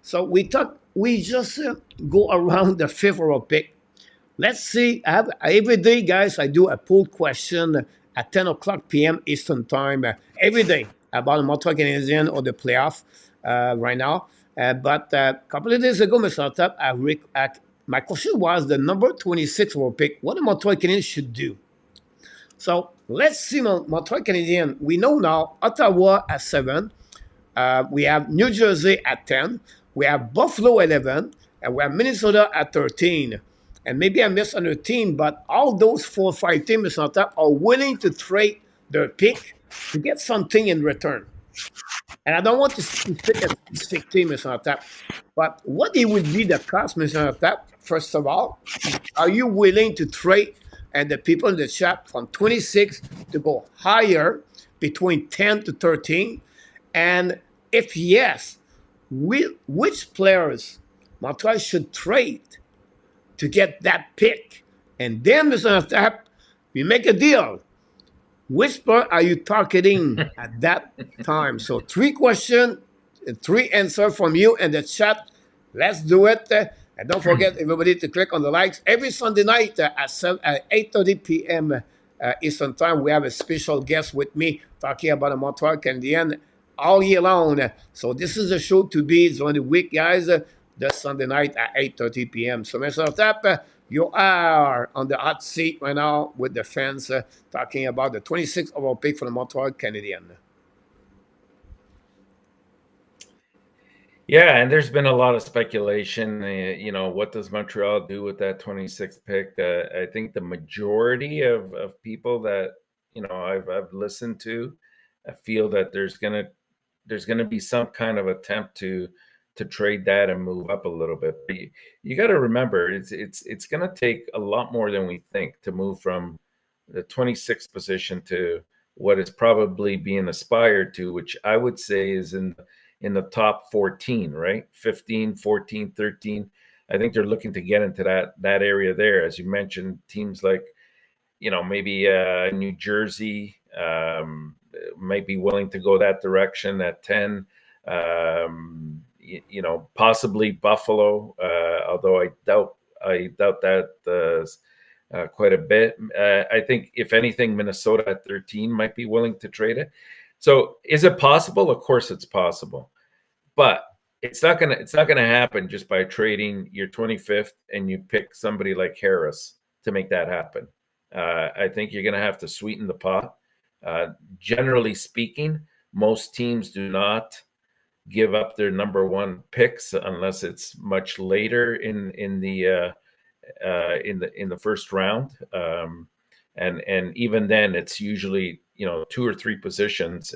So we just go around the fifth overall pick. Let's see. Every day, guys, I do a poll question at 10 o'clock p.m. Eastern Time every day about the Montreal Canadiens or the playoff right now. But a couple of days ago, Mr. Top, my question was the number 26 overall pick, what the Montreal Canadiens should do. So let's see Montreal Canadiens. We know now Ottawa at 7. We have New Jersey at 10. We have Buffalo 11. And we have Minnesota at 13. And maybe I missed another team, but all those 4 or 5 teams are willing to trade their pick to get something in return. And I don't want to pick a specific team, Mr. Tap, but what it would be the cost, Mr. Tap, first of all, are you willing to trade and the people in the chat from 26 to go higher between 10 to 13? And if yes, which players Montreal should trade to get that pick? And then, Mr. Tap, we make a deal. Which player are you targeting at that time? So 3 questions, 3 answers from you in the chat. Let's do it. And don't forget, everybody, to click on the likes. Every Sunday night at 8:30 p.m. Eastern Time, we have a special guest with me talking about the Montreal Canadiens all year long. So this is a show to be during the week, guys. This Sunday night at 8:30 p.m. So, Mr. Tap, you are on the hot seat right now with the fans talking about the 26th overall pick for the Montreal Canadiens. Yeah, and there's been a lot of speculation. What does Montreal do with that 26th pick? I think the majority of people that I've listened to, I feel that there's gonna be some kind of attempt to trade that and move up a little bit. But you got to remember, it's going to take a lot more than we think to move from the 26th position to what is probably being aspired to, which I would say is in the top 14, right? 15, 14, 13. I think they're looking to get into that area there. As you mentioned, teams like, maybe New Jersey might be willing to go that direction at 10. Possibly Buffalo, although I doubt that quite a bit. I think, if anything, Minnesota at 13 might be willing to trade it. So is it possible? Of course it's possible. But it's not gonna happen just by trading your 25th and you pick somebody like Harris to make that happen. I think you're gonna have to sweeten the pot. Generally speaking, most teams do not give up their number one picks unless it's much later in the first round. And even then, it's usually two or three positions,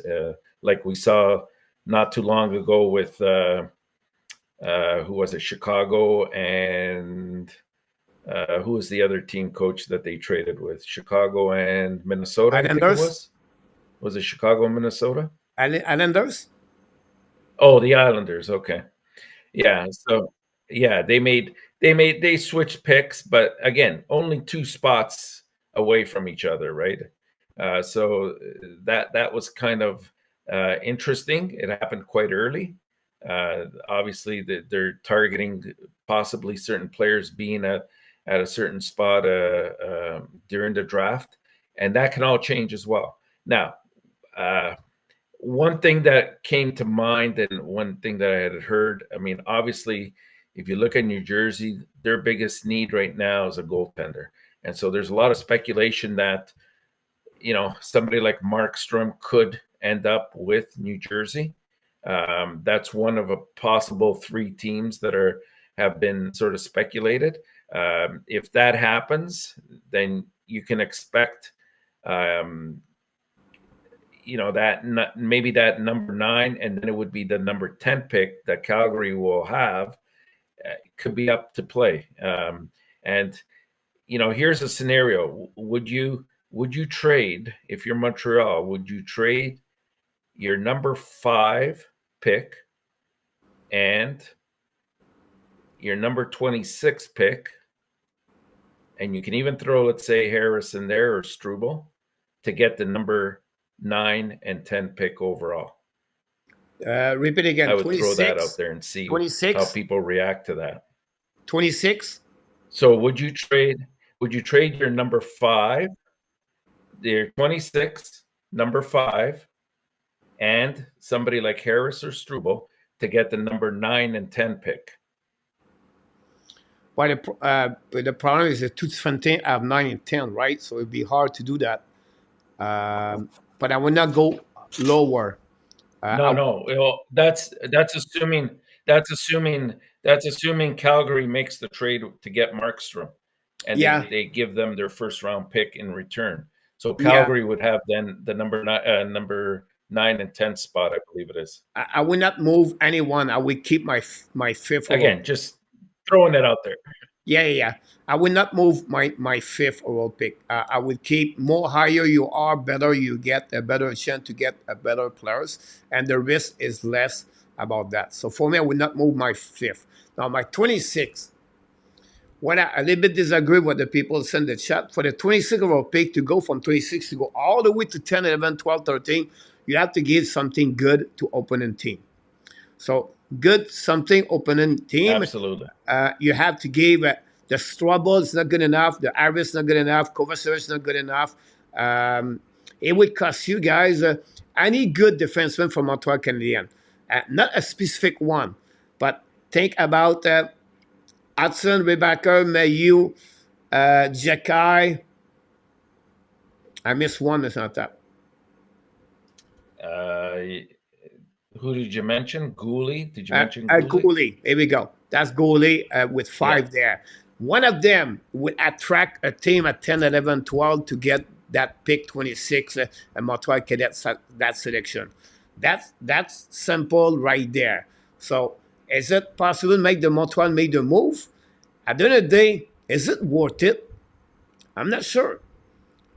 like we saw not too long ago with who was it, Chicago, and who was the other team coach that they traded with? Chicago and Minnesota, I think it Islanders? was. Was it Chicago and Minnesota? Islanders? Oh, the Islanders. Okay. Yeah. So yeah, they switched picks, but again, only two spots away from each other, right? So that was kind of interesting. It happened quite early. Obviously, they're targeting possibly certain players being at a certain spot during the draft, and that can all change as well. Now, one thing that came to mind and one thing that I had heard, I mean, obviously, if you look at New Jersey, their biggest need right now is a goaltender. And so there's a lot of speculation that, somebody like Markstrom could end up with New Jersey. That's one of a possible three teams that have been sort of speculated. If that happens, then you can expect that maybe that number 9, and then it would be the number 10 pick that Calgary will have, could be up to play. And here's a scenario: would you trade, if you're Montreal? Would you trade your number 5 pick and your number 26 pick, and you can even throw, let's say, Harris in there or Struble, to get the number 9 and 10 pick overall? Repeat again. I would 26, throw that out there and see 26, how people react to that. 26. So would you trade your number 5, your 26, number 5, and somebody like Harris or Struble to get the number 9 and 10 pick? But the problem is the two different teams have 9 and 10, right? So it'd be hard to do that. But I would not go lower. No. That's assuming Calgary makes the trade to get Markstrom, and they give them their first round pick in return. So Calgary would have then the number 9 and 10 spot, I believe it is. I would not move anyone. I would keep my 5th. Again, just throwing it out there. Yeah. I would not move my 5th overall pick. I would keep more higher you are, better you get, a better chance to get a better players, and the risk is less about that. So for me, I would not move my 5th. Now my 26. When I a little bit disagree with the people send the chat, for the 26 overall pick to go from 26 to go all the way to 10, 11, 12, 13, you have to give something good to opponent team. So good something opponent team. Absolutely. You have to give the Struble is not good enough. The Harris is not good enough. Kovacevic is not good enough. It would cost you guys any good defenseman from Montreal Canadiens. Not a specific one, but think about Hudson, Rebecca, Mayu, Jekai. I missed one. It's not that. Who did you mention? Goalie? Did you mention Goalie? Goalie. Here we go. That's Goalie with 5 there. One of them would attract a team at 10, 11, 12 to get that pick 26 and Montreal Canadiens that selection. That's simple right there. So is it possible to make the Montreal make the move? At the end of the day, is it worth it? I'm not sure.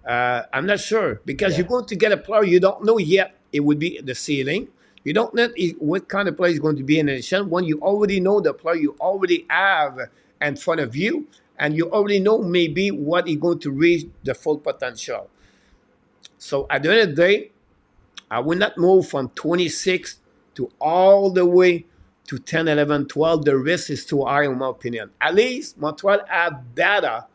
Because you're going to get a player you don't know yet. It would be the ceiling. You don't know what kind of player is going to be in addition when you already know the player you already have in front of you, and you already know maybe what is going to reach the full potential. So at the end of the day, I will not move from 26 to all the way to 10, 11, 12. The risk is too high, in my opinion. At least Montreal have data.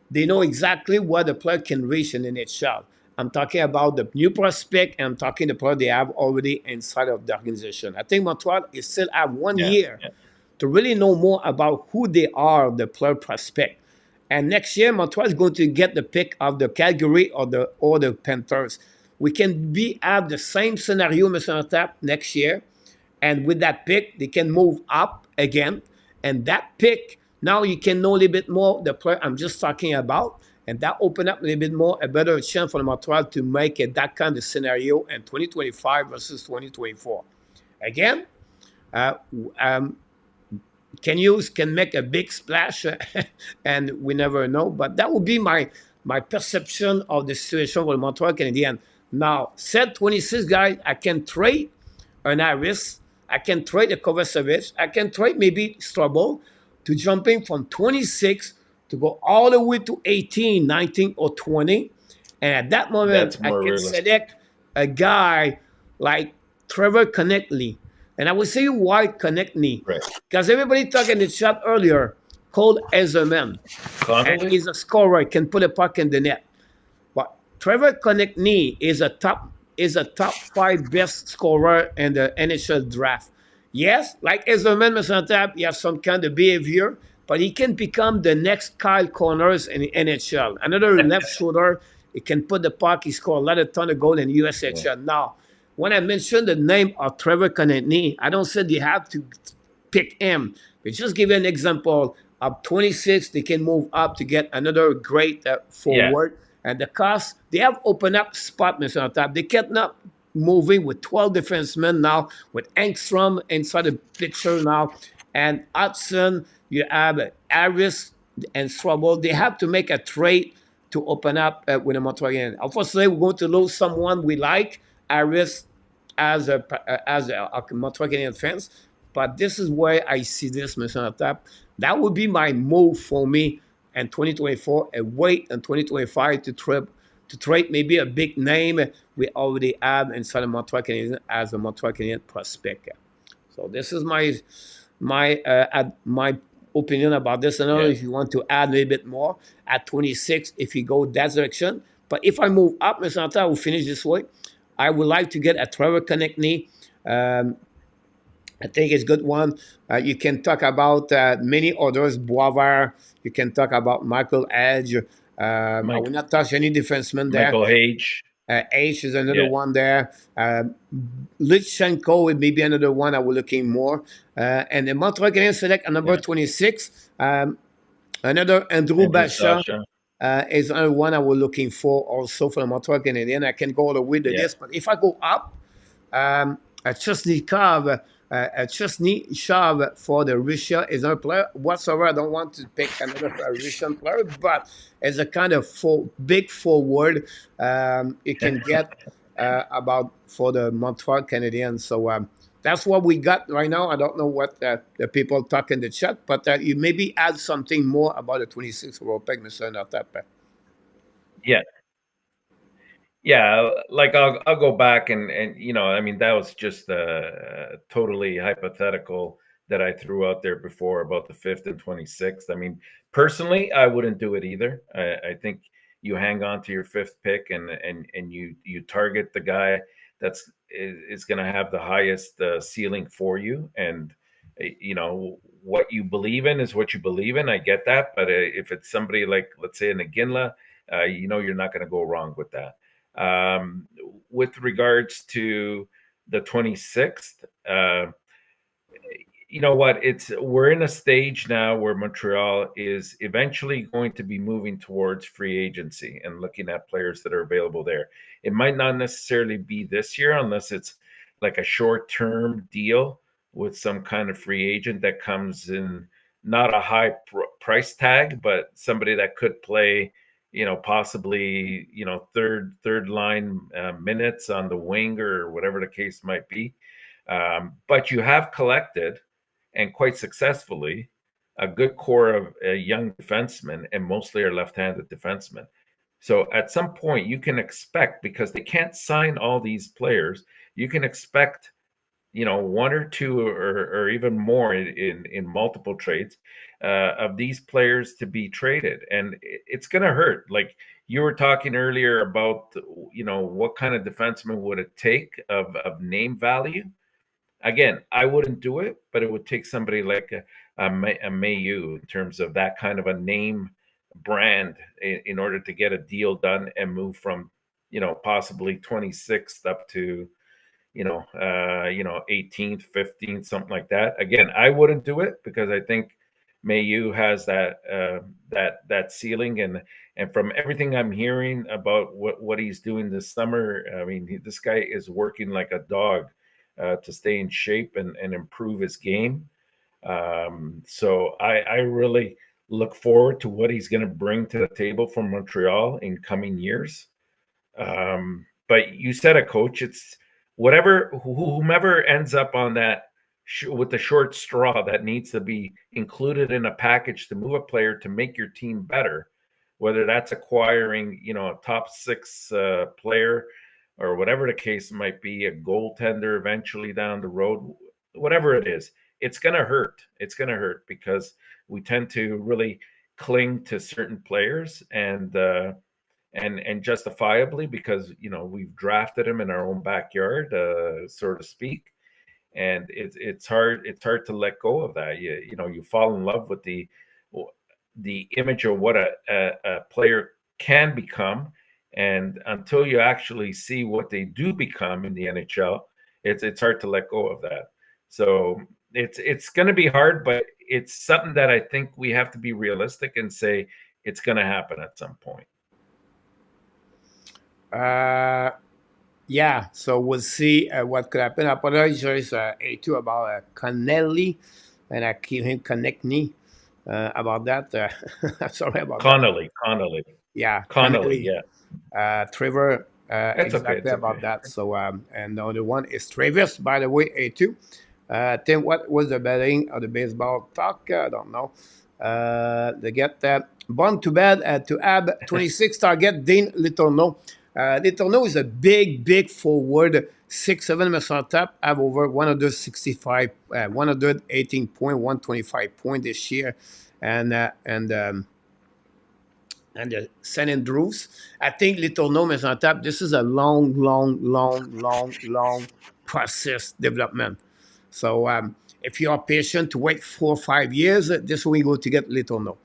They know exactly what the player can reach in the NHL. I'm talking about the new prospect, and I'm talking the player they have already inside of the organization. I think Montreal is still have one Yeah, year yeah, to really know more about who they are, the player prospect. And next year, Montreal is going to get the pick of the Calgary or the Panthers. We can have the same scenario, Mr. Tap, next year. And with that pick, they can move up again. And that pick, now you can know a little bit more the player I'm just talking about. And that open up a little bit more, a better chance for the Montreal to make it that kind of scenario in 2025 versus 2024. Again, uh, um, can make a big splash, and we never know. But that would be my perception of the situation for the Montreal Canadiens. Now, said 26 guys, I can trade an Harris, I can trade a Kovacevic, I can trade maybe Strobel to jumping from 26 to go all the way to 18, 19, or 20. And at that moment, that's I more can realistic. select a guy like Trevor Connectly. And I will say why Connectly. Right. Because everybody talked in the chat earlier, called Ezerman. And Connolly? he's a scorer, can put a puck in the net. But Trevor Connectly is a top five best scorer in the NHL draft. Yes, like Ezerman, Mr. Tap, he has some kind of behavior, but he can become the next Kyle Connors in the NHL. Another left shoulder, he can put the puck, he scored a lot of ton of goals in Yeah. USHL. Now, when I mentioned the name of Trevor Connectly, I don't say they have to pick him. But just give you an example. Of 26, they can move up to get another great Yeah. forward. And the cost, they have opened up spot, Mr. Top. They kept not moving with 12 defensemen now, with Engstrom inside the picture now. And Hudson, you have Harris and Strobel. They have to make a trade to open up with the Montreal Canadiens. Unfortunately, we're going to lose someone we like, Harris, as a Montreal Canadiens fans. But this is where I see this, Mr. Tap. That would be my move for me in 2024 and wait in 2025 to trade maybe a big name we already have inside of Montreal Canadiens as a Montreal Canadiens prospect. So this is my opinion about this. I don't know Yeah. if you want to add a little bit more at 26 if you go that direction. But if I move up, Mr. Anta, I will finish this way. I would like to get a Trevor Connectney. I think it's a good one. You can talk about many others, Boisvert. You can talk about Michael Edge. I will Mike, not touch any defenseman there. Michael Hage. H is another Yeah. one there. Litchenko would maybe another one I was looking more. And the Montreal Canadiens select a number Yeah. 26. Another Andrew Andrew Basha Sasha. is another one I was looking for also for the Montreal Canadiens. I can go all the way to Yeah. this, but if I go up, a Chesney Shav for the Russia is not a player whatsoever. I don't want to pick another Russian player, but as a kind of big forward, you can get about for the Montreal Canadiens. So that's what we got right now. I don't know what the people talk in the chat, but you maybe add something more about the 26 World Pick, Mr. Natape. Yeah. Yeah, like I'll go back and I mean that was just totally hypothetical that I threw out there before about the 5th and 26th. I mean, personally, I wouldn't do it either. I think you hang on to your 5th pick and you target the guy is going to have the highest ceiling for you. And what you believe in is what you believe in. I get that, but if it's somebody like, let's say, an Iginla, you're not going to go wrong with that. With regards to the 26th, you know what? We're in a stage now where Montreal is eventually going to be moving towards free agency and looking at players that are available there. It might not necessarily be this year unless it's like a short-term deal with some kind of free agent that comes in, not a high price tag, but somebody that could play, possibly, third line minutes on the wing or whatever the case might be. But you have collected, and quite successfully, a good core of young defensemen, and mostly are left-handed defensemen. So at some point, you can expect, because they can't sign all these players, you can expect, one or two or even more in multiple trades of these players to be traded. And it's going to hurt. Like, you were talking earlier about, what kind of defenseman would it take of name value. Again, I wouldn't do it, but it would take somebody like a Mayu in terms of that kind of a name brand in order to get a deal done and move from, possibly 26th up to, 18th, 15th, something like that. Again, I wouldn't do it because I think Mayu has that ceiling, and from everything I'm hearing about what he's doing this summer, I mean, this guy is working like a dog to stay in shape and improve his game. So I really look forward to what he's going to bring to the table for Montreal in coming years. But you said it, Coach. It's whomever ends up on that with the short straw that needs to be included in a package to move a player to make your team better, whether that's acquiring, a top six player or whatever the case might be, a goaltender eventually down the road, whatever it is, it's going to hurt. It's going to hurt because we tend to really cling to certain players and justifiably because we've drafted him in our own backyard, so to speak, and it's hard to let go of that. You fall in love with the image of what a player can become, and until you actually see what they do become in the NHL, it's hard to let go of that. So it's going to be hard, but it's something that I think we have to be realistic and say it's going to happen at some point. Yeah, so we'll see what could happen. I apologize A2 about Connelly, and I keep him Connectney about that. Sorry about Connolly. Yeah, Connolly, Connelly. yeah. Trevor, It's exactly okay. about that. So, and the other one is Travis, by the way, A2. Tim, what was the betting of the baseball talk? I don't know. They get born to bed to Ab 26 target, Dean Letourneau. Letourneau is a big forward, 6'7" on top, have over 165, 118 point, 125 point this year, and the St. Andrews. I think Letourneau is on top. This is a long process development. So if you are patient to wait 4 or 5 years, this will go to get Letourneau.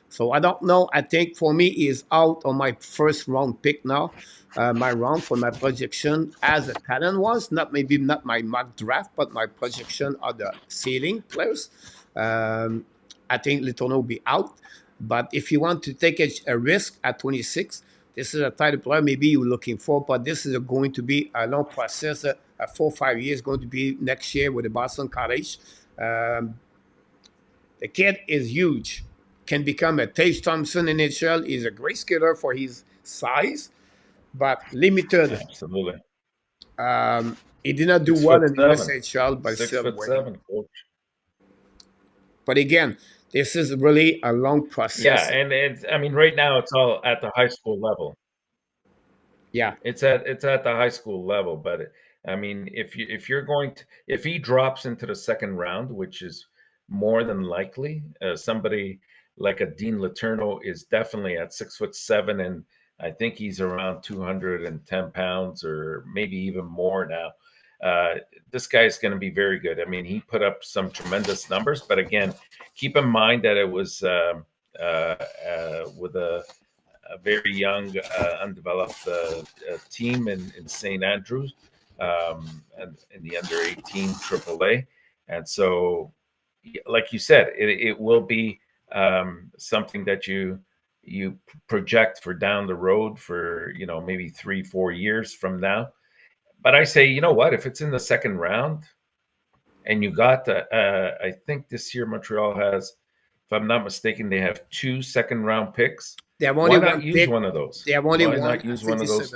So I don't know. I think for me, he is out on my first round pick now. My round for my projection as a talent was maybe not my mock draft, but my projection of the ceiling players. I think Letourneau will be out. But if you want to take a risk at 26, this is a title player maybe you're looking for, but this is going to be a long process. 4 or 5 years going to be next year with the Boston College. The kid is huge. Can become a Tage Thompson in NHL. He's a great skater for his size, but limited. Absolutely. He did not do well in the USHL, but still waiting. Coach. But again, this is really a long process. Yeah, and I mean, right now it's all at the high school level. Yeah, it's at the high school level, but I mean, if he drops into the second round, which is more than likely, somebody like a Dean Letourneau is definitely at 6'7", and I think he's around 210 pounds or maybe even more now. This guy's going to be very good. I mean, he put up some tremendous numbers, but again, keep in mind that it was with a very young, undeveloped team in St. Andrews and in the under 18 AAA. And so, like you said, it will be something that you project for down the road for, maybe 3-4 years from now. But I say, you know what, if it's in the second round and you got I think this year Montreal has, if I'm not mistaken, they have 2 second-round picks. They have only Why not one use pick. one of those? They have only Why one. not use one of those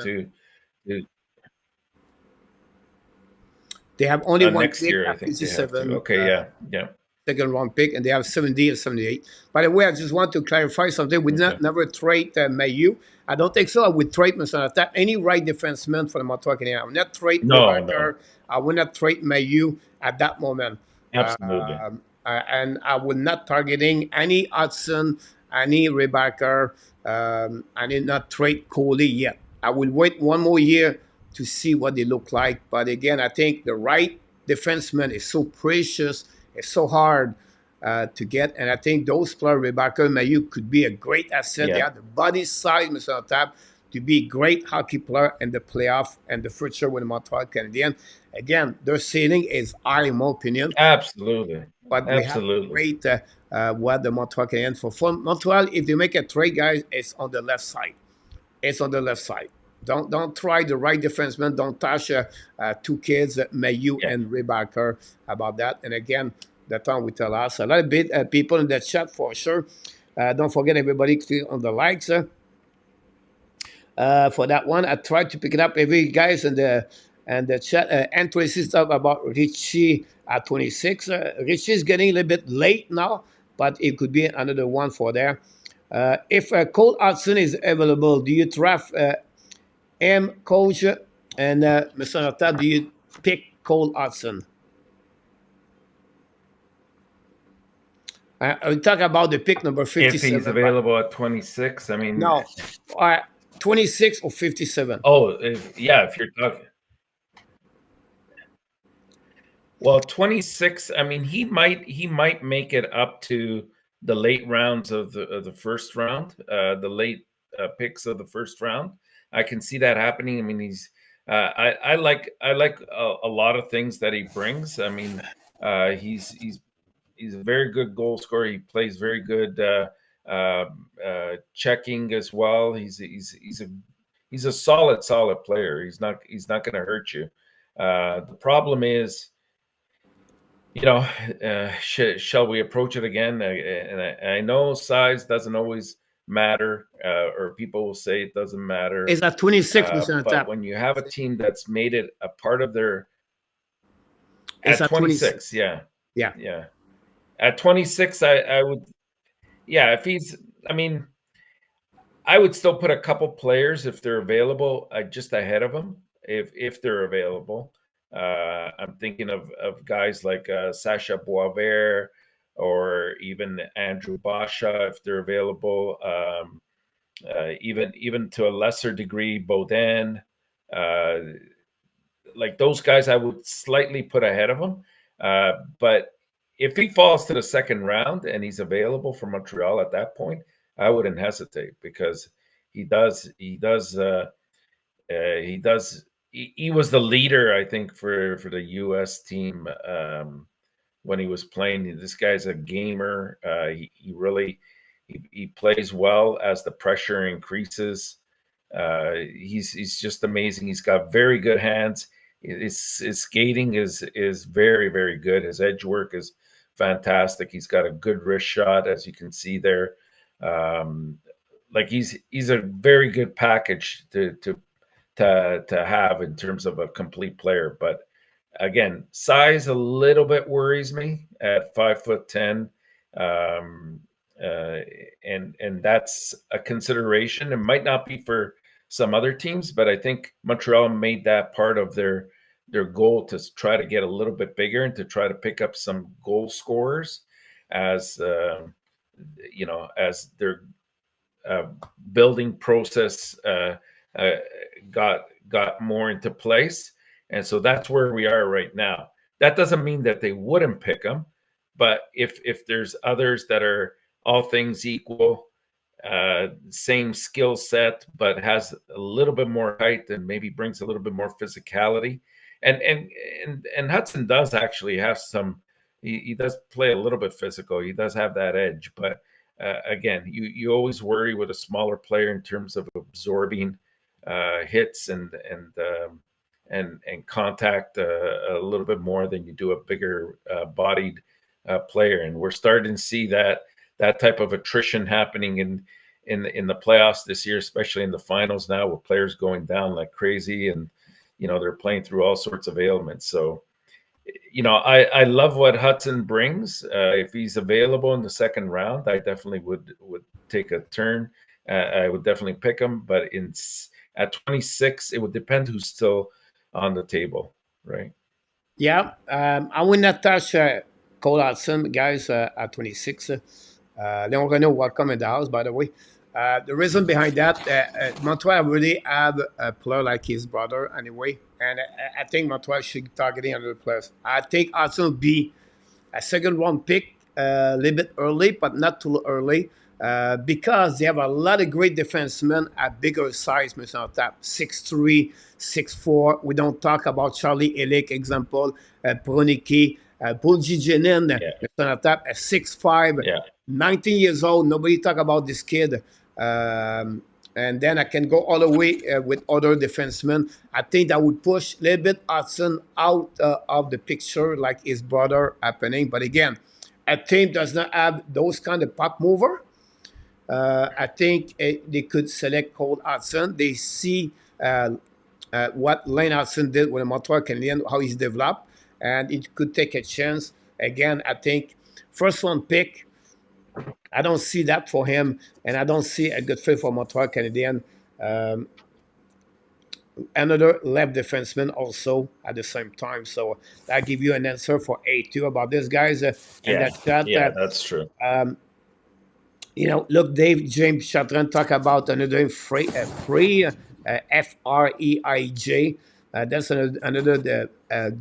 They have only one next pick year? I at think they have 57. to. Okay, yeah. Second round pick, and they have 70 and 78. By the way, I just want to clarify something. We never trade Mayu. I don't think so. I would trade Mr. Any right defenseman for the Montreal Canadiens. I would not trade No. I would not trade Mayu at that moment. Absolutely. And I would not targeting any Hudson I need Rebecca. I did not trade Goalie yet. I will wait one more year to see what they look like. But again, I think the right defenseman is so precious. It's so hard to get. And I think those players, Rebecca Mayu, could be a great asset. They Yeah, have the body size, Mr. Tap, to be a great hockey player in the playoff and the future with the Montreal Canadiens. Again, their ceiling is high, in my opinion, absolutely, but we have to absolutely. wait what the Montreal Canadiens for Montreal. If they make a trade, guys, it's on the left side. It's on the left side. Don't try the right defenseman. Don't touch two kids, Mayu Yeah, and Rebecca, about that. And again, the time we tell us a lot of bit people in the chat for sure. Don't forget everybody click on the likes. For that one. I tried to pick it up every guys in the chat. Anthony talk about Richie at 26. Richie is getting a little bit late now, but it could be another one for there. If Cole Hudson is available, do you draft M coach and Mr. Nata, do you pick Cole Hudson? I will talk about the pick number if he's 57, but available at 26, I mean, no, 26 or 57. oh, yeah, if you're talking, well, 26, I mean, he might make it up to the late rounds of the first round, the late picks of the first round. I can see that happening. I mean, I like a lot of things that he brings. I mean, he's a very good goal scorer. He plays very good checking as well. He's a solid player. He's not going to hurt you. The problem is, shall we approach it again? And I know size doesn't always matter, or people will say it doesn't matter. Is at 26, Mr. But Nata. when you have a team that's made it a part of their It's at at 26. 26, yeah, Yeah. yeah. At 26, I would, yeah. If he's, I mean, I would still put a couple players if they're available, just ahead of him, if they're available. I'm thinking of guys like Sasha Boisvert or even Andrew Basha if they're available. Even to a lesser degree, Baudin. Uh, like those guys, I would slightly put ahead of him. But if he falls to the second round and he's available for Montreal at that point, I wouldn't hesitate because he does he does he does he was the leader, I think, for the U.S. team when he was playing. This guy's a gamer. He really he plays well as the pressure increases. He's just amazing. He's got very good hands. His skating is very good. His edge work is fantastic. He's got a good wrist shot, as you can see there. Like he's a very good package to have in terms of a complete player. But again, size a little bit worries me at 5'10". Um, and that's a consideration. It might not be for some other teams, but I think Montreal made that part of their goal to try to get a little bit bigger and to try to pick up some goal scorers as as their uh, building process uh, got more into place. And so that's where we are right now. That doesn't mean that they wouldn't pick them, but if there's others that are all things equal, same skill set, but has a little bit more height and maybe brings a little bit more physicality. And Hudson does actually have some. He does play a little bit physical. He does have that edge, but again, you always worry with a smaller player in terms of absorbing hits and contact a little bit more than you do a bigger bodied player. And we're starting to see that type of attrition happening in the playoffs this year, especially in the finals now, with players going down like crazy, and they're playing through all sorts of ailments. So I love what Hudson brings. If he's available in the second round, I definitely would take a turn. I would definitely pick him, but at 26, it would depend who's still on the table, right? Yeah, I will not touch Cole Hudson, guys, at 26. Leon Renault, welcome in the house, by the way. The reason behind that, Montreal really have a player like his brother anyway, and I think Montreal should target another players. I think Hudson will be a second round pick a little bit early, but not too early. Because they have a lot of great defensemen at bigger size, Mr. on top, 6'3", 6'4". We don't talk about Charlie Elick, example, Bronicky, Buljijanin, Yeah. Mr. on top, 6'5", Yeah. 19 years old. Nobody talk about this kid. And then I can go all the way with other defensemen. I think that would push a little bit Hudson out of the picture, like his brother happening. But again, a team does not have those kind of pop mover. I think they could select Cole Hudson. They see what Lane Hudson did with the Montreal Canadiens, how he's developed, and it could take a chance. Again, I think first round pick, I don't see that for him, and I don't see a good fit for Montreal Canadiens. Another left defenseman also at the same time. So that give you an answer for A2 about this, guys. And That's true. Look, Dave James Chatran talk about another free Freij. That's another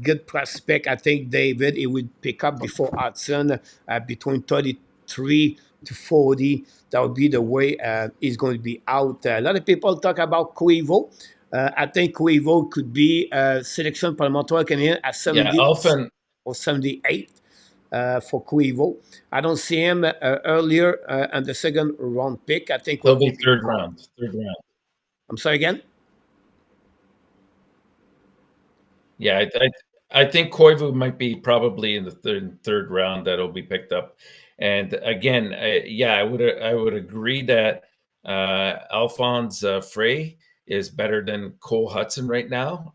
good prospect. I think David he would pick up before Hudson between 33 to 40. That would be the way he's going to be out. A lot of people talk about Cuevo. I think Cuevo could be a selection for Montreal Canadiens at 70 or 78 for Cuevo. I don't see him earlier on the second round pick. I think he'll be third round. I'm sorry again? Yeah, I think Koivu might be probably in the third round that'll be picked up. And again, I would agree that Alphonse Frey is better than Cole Hudson right now.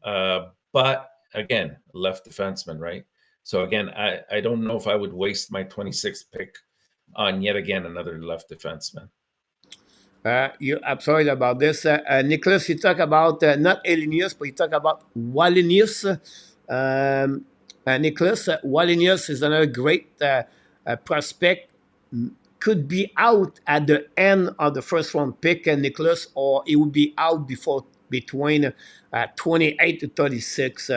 But again, left defenseman, right? So again, I don't know if I would waste my 26th pick on yet again another left defenseman. I'm sorry about this. Nicholas, you talk about not Elinius, but you talk about Wallinius. Nicholas, Wallinius is another great prospect. Could be out at the end of the first round pick, Nicholas, or he would be out between 28 to 36.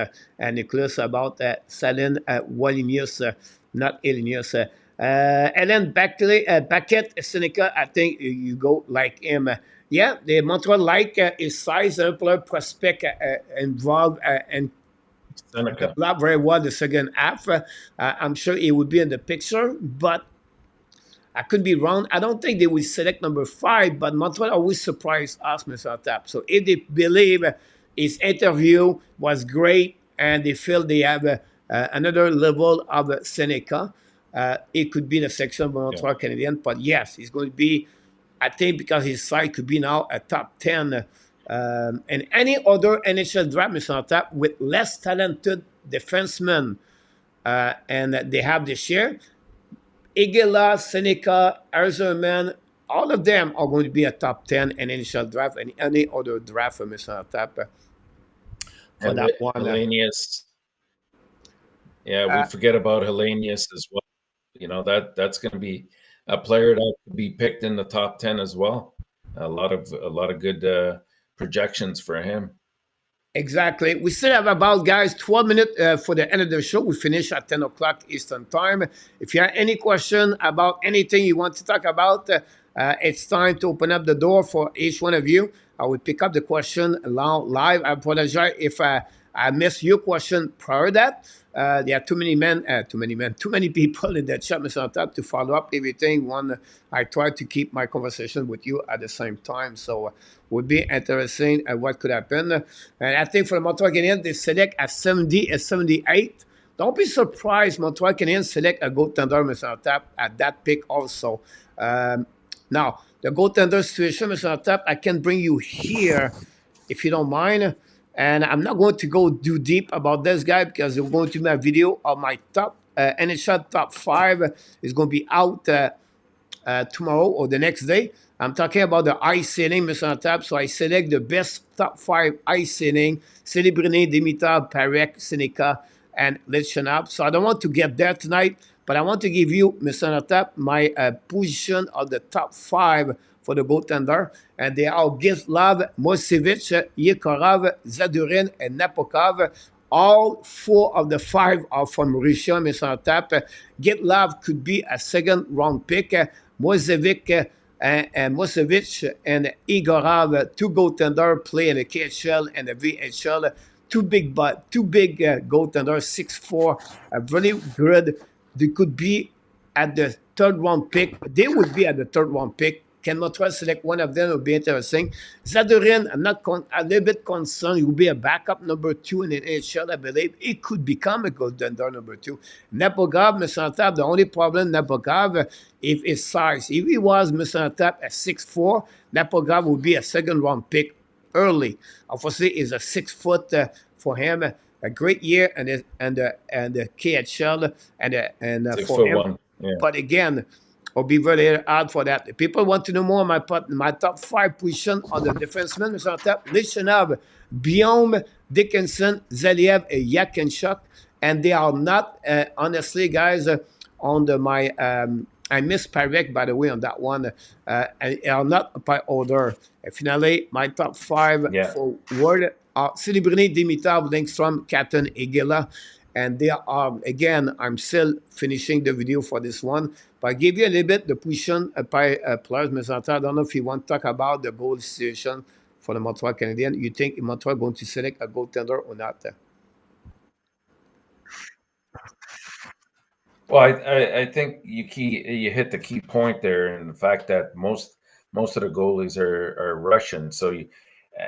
Nicholas, about Salin Wallinius, not Elinius. And then Paquette Seneca, I think you go like him. The Montreal like his size, player prospect involved and developed very well the second half. I'm sure he would be in the picture, but I could be wrong. I don't think they will select number 5, but Montreal always surprised us, Mr. Tap. So if they believe his interview was great and they feel they have another level of Seneca, it could be the section of Montreal Canadiens. But yes, he's going to be, I think, because his side could be now a top 10. And any other NHL draft, Mr. Tap, with less talented defensemen, and they have this year, Igela, Seneca, Erzerman, all of them are going to be a top 10 in NHL draft and any other draft for Mr. Tap for and that one. Hellenius. We forget about Hellenius as well. That's going to be a player that could be picked in the top 10 as well. A lot of good projections for him. Exactly. We still have about, guys, 12 minutes for the end of the show. We finish at 10 o'clock Eastern Time. If you have any question about anything you want to talk about, it's time to open up the door for each one of you. I will pick up the question live. I apologize if I missed your question prior to that. There are too many people in the chat, Mr. Top, to follow up everything. I try to keep my conversation with you at the same time. So would be interesting what could happen. And I think for the Montreal Canadiens, they select at 70 and 78. Don't be surprised Montreal Canadiens select a goaltender, Mr. Tap, at that pick also. Now, the goaltender situation, Mr. Tap, I can bring you here if you don't mind. And I'm not going to go too deep about this guy because we're going to make a video of my top NHL top 5 is going to be out tomorrow or the next day. I'm talking about the ice sailing, Mr. Tap. So I select the best top 5 ice sailing: Celebrine, Dimitar, Parek, Seneca, and Lindstrom. So I don't want to get there tonight. But I want to give you, Mr. Natap, my position of the top 5 for the goaltender. And they are Gislav, Mosevic, Yekorov, Zadurin, and Napokov. All 4 of the 5 are from Russia, Mr. Natap. Gislav could be a second round pick. Mosevic and Mosevic and Igorov, 2 goaltender play in the KHL and the VHL. Two big goaltenders, 6'4", really good. They could be at the third round pick. They would be at the third round pick. Can Montreal select one of them? It would be interesting. Zadorin, I'm not a little bit concerned. He will be a backup number 2 in the NHL, I believe. He could become a goaltender number 2. Nepogov, Mr. Antap, the only problem, Nepogov, if his size. If he was, Mr. Antap, a 6'4", Nepogov would be a second round pick early. Obviously, is a 6 foot for him. A great year and the KHL and for him. 6'1". Yeah. But again, I'll be very hard for that. If people want to know more my top 5 position on the defensemen, Mr. Tap, Lishanov, Biome, Dickinson, Zaliev, and Yakinchuk. And they are not, honestly, guys, on my I missed Parek, by the way, on that one. And are not by order. And finally, my top 5 for World are Celebrini, Dimitrov, Lindstrom, Cayden, Igela. And they are, again, I'm still finishing the video for this one. But I give you a little bit the position by players, Mr. I don't know if you want to talk about the goal situation for the Montreal Canadiens. You think Montreal going to select a goaltender or not? Well, I think you hit the key point there, in the fact that most of the goalies are Russian. So,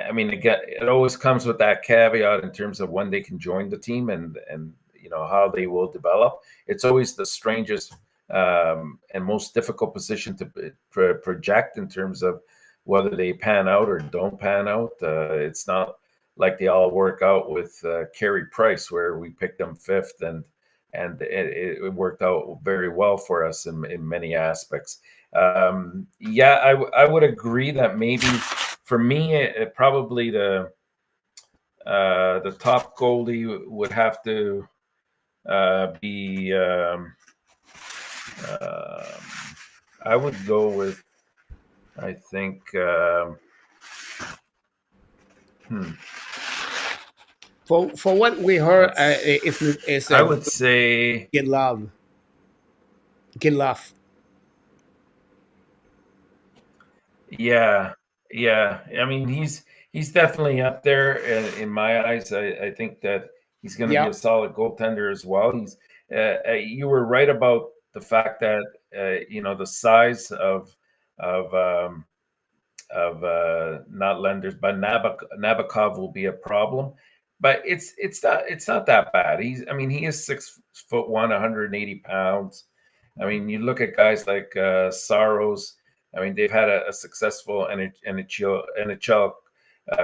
I mean, again, it always comes with that caveat in terms of when they can join the team and how they will develop. It's always the strangest and most difficult position to project in terms of whether they pan out or don't pan out. It's not like they all work out with Carey Price, where we picked them 5th and it worked out very well for us in many aspects. I would agree that maybe for me, it probably the top goalie would have to be. I would go with, I think. For what we heard, it's I would say Gidlov. Yeah. I mean, he's definitely up there in my eyes. I think that he's going to be a solid goaltender as well. You were right about the fact that the size of not Lenders, but Nabokov will be a problem. But it's not that bad. He is 6'1", 180 pounds. I mean, you look at guys like Saros. I mean, they've had a successful NHL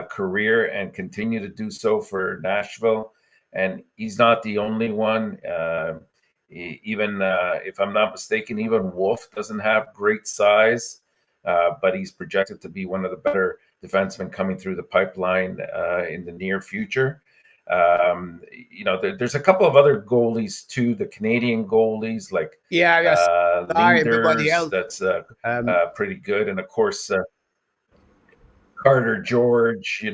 career and continue to do so for Nashville. And he's not the only one. Even if I'm not mistaken, even Wolf doesn't have great size, but he's projected to be one of the better defensemen coming through the pipeline in the near future. There's a couple of other goalies too, the Canadian goalies, like everybody else. That's pretty good, and of course Carter George.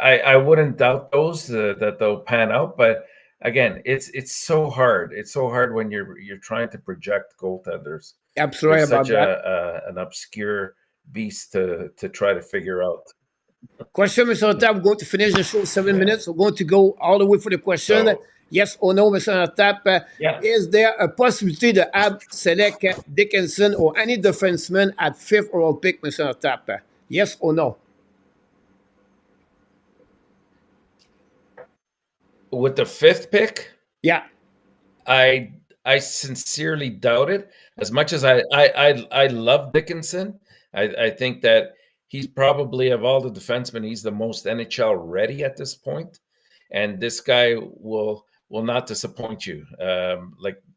I wouldn't doubt those that they'll pan out, but again, it's so hard. It's so hard when you're trying to project goaltenders. Absolutely, such an obscure beast to try to figure out. Question, Mr. Tap. We're going to finish the show 7 minutes. We're going to go all the way for the question. So, yes or no, Mr. Tap. Is there a possibility to select Dickinson or any defenseman at 5th overall pick, Mr. Tap? Yes or no? With the 5th pick? Yeah. I sincerely doubt it. As much as I love Dickinson, I think that he's probably, of all the defensemen, he's the most NHL ready at this point. And this guy will not disappoint you.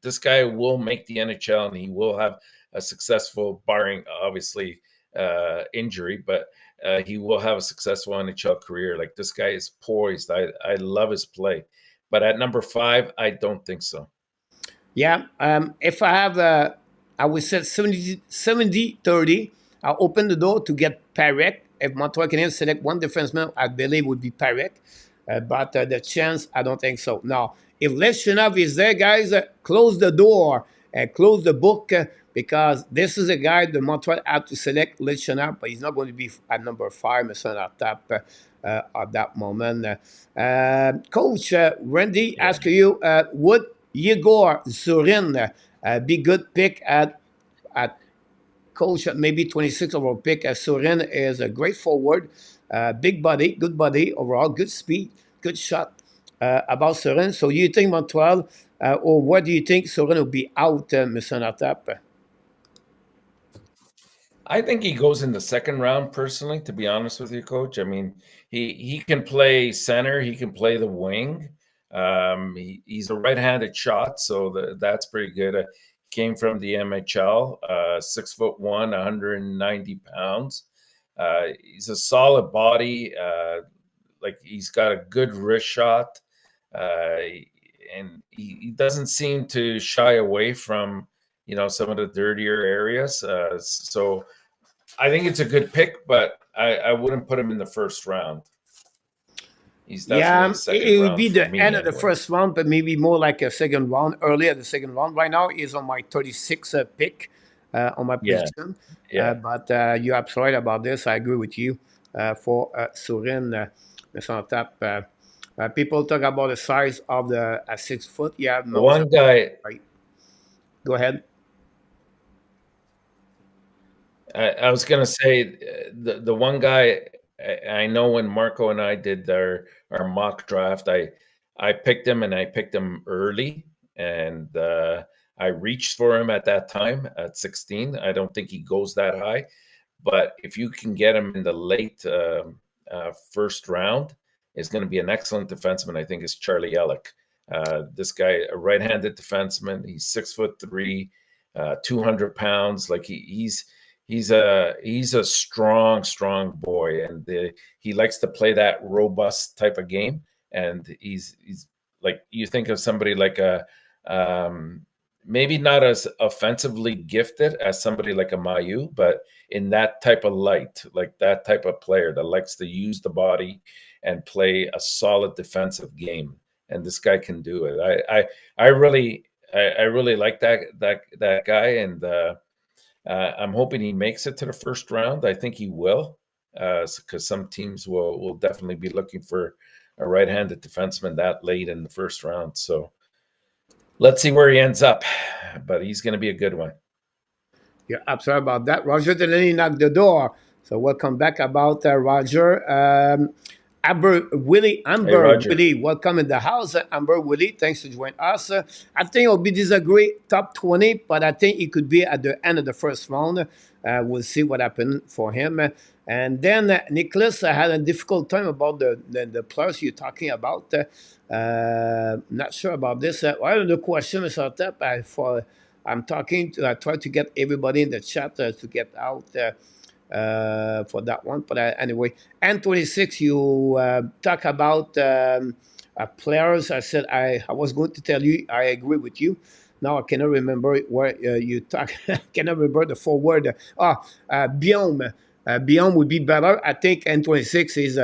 This guy will make the NHL, and he will have a successful, barring obviously injury, but he will have a successful NHL career. This guy is poised. I love his play. But at number 5, I don't think so. Yeah. If I have, I would say 70-30. I'll open the door to get Parek. If Montreal Canadiens select one defenseman, I believe would be Parek. But the chance, I don't think so. Now, if Leschenov is there, guys, close the door and close the book because this is a guy the Montreal have to select Leschenov, but he's not going to be at number 5, Mr. at top at that moment. Coach, Randy, Yeah. ask you, would Yegor Zurin be good pick at coach at maybe 26 overall pick? Zurin is a great forward, big body, good body overall, good speed, good shot. About Zurin, so you think Montreal, or what do you think Zurin will be out, Mr. Natap? I think he goes in the second round personally, to be honest with you, coach. I mean, he can play center, he can play the wing. He's a right-handed shot, so that's pretty good. Came from the MHL, 6'1", 190 pounds. He's a solid body. Like he's got a good wrist shot, uh, and he doesn't seem to shy away from some of the dirtier areas. So I think it's a good pick, but I wouldn't put him in the first round. He's definitely Yeah, a it second would round be for the me end of the anyway. first round, but maybe more like a second round, earlier the second round. Right now, is on my 36 pick on my Yeah, position. yeah. But you're absolutely right about this. I agree with you. For Surin, it's on top. People talk about the size of the 6 foot. Yeah, most of One guy right. Go ahead. I was gonna say the one guy I know when Marco and I did our mock draft, I picked him and I picked him early, and I reached for him at that time at 16. I don't think he goes that high, but if you can get him in the late first round, is going to be an excellent defenseman. I think is Charlie Ellick. This guy, a right-handed defenseman. He's 6'3", 200 pounds. Like he's a strong boy, and he likes to play that robust type of game. And he's like you think of somebody like a maybe not as offensively gifted as somebody like a Mayu, but in that type of light, like that type of player that likes to use the body and play a solid defensive game. And this guy can do it. I really I really like that guy, and I'm hoping he makes it to the first round. I think he will, because some teams will definitely be looking for a right-handed defenseman that late in the first round. So let's see where he ends up, but he's going to be a good one. You're absolutely about that. Roger Delaney knocked the door. So welcome back about Roger. Hey, Amber Roger. Willie, welcome in the house. Amber Willie, thanks for joining us. I think it'll be disagree top 20, but I think it could be at the end of the first round. We'll see what happened for him. And then Nicholas had a difficult time about the players you're talking about. Not sure about this. Well, the question is out there for I'm talking to I try to get everybody in the chat to get out for that one. But anyway, N26, you talk about players. I said I was going to tell you I agree with you. Now I cannot remember where you talk. Cannot remember the forward. Biome. Biome would be better. I think N26 is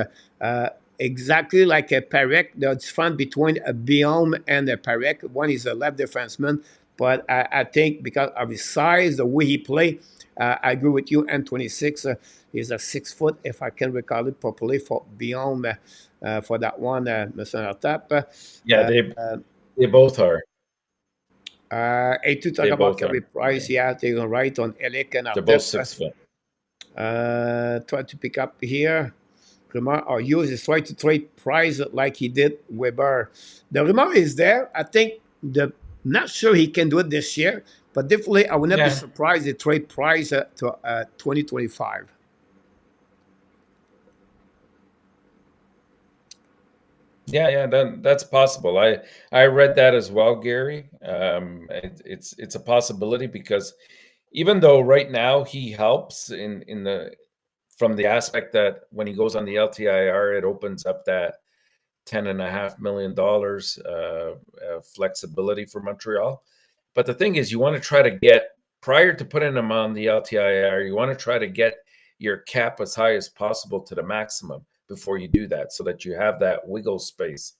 exactly like a Parek. There's fun between a Biome and a Parek. One is a left defenseman, but I think because of his size, the way he play, I agree with you. N26 is a 6 foot, if I can recall it properly, for Biome for that one, Mr. Artap. Yeah, they both are. And to talk They about both are. Carey Price, yeah, they're right on Elick and They're both Artep. 6 foot. Try to pick up here. Rumor or Hughes is trying to trade Price like he did Weber. The rumor is there. I think the not sure he can do it this year, but definitely I would not be Yeah, surprised they trade Price to 2025. yeah. That's possible. I read that as well, Gary. It's a possibility because even though right now he helps in the from the aspect that when he goes on the LTIR, it opens up that $10.5 million flexibility for Montreal. But the thing is, you want to try to get, prior to putting him on the LTIR, you want to try to get your cap as high as possible to the maximum before you do that, so that you have that wiggle space.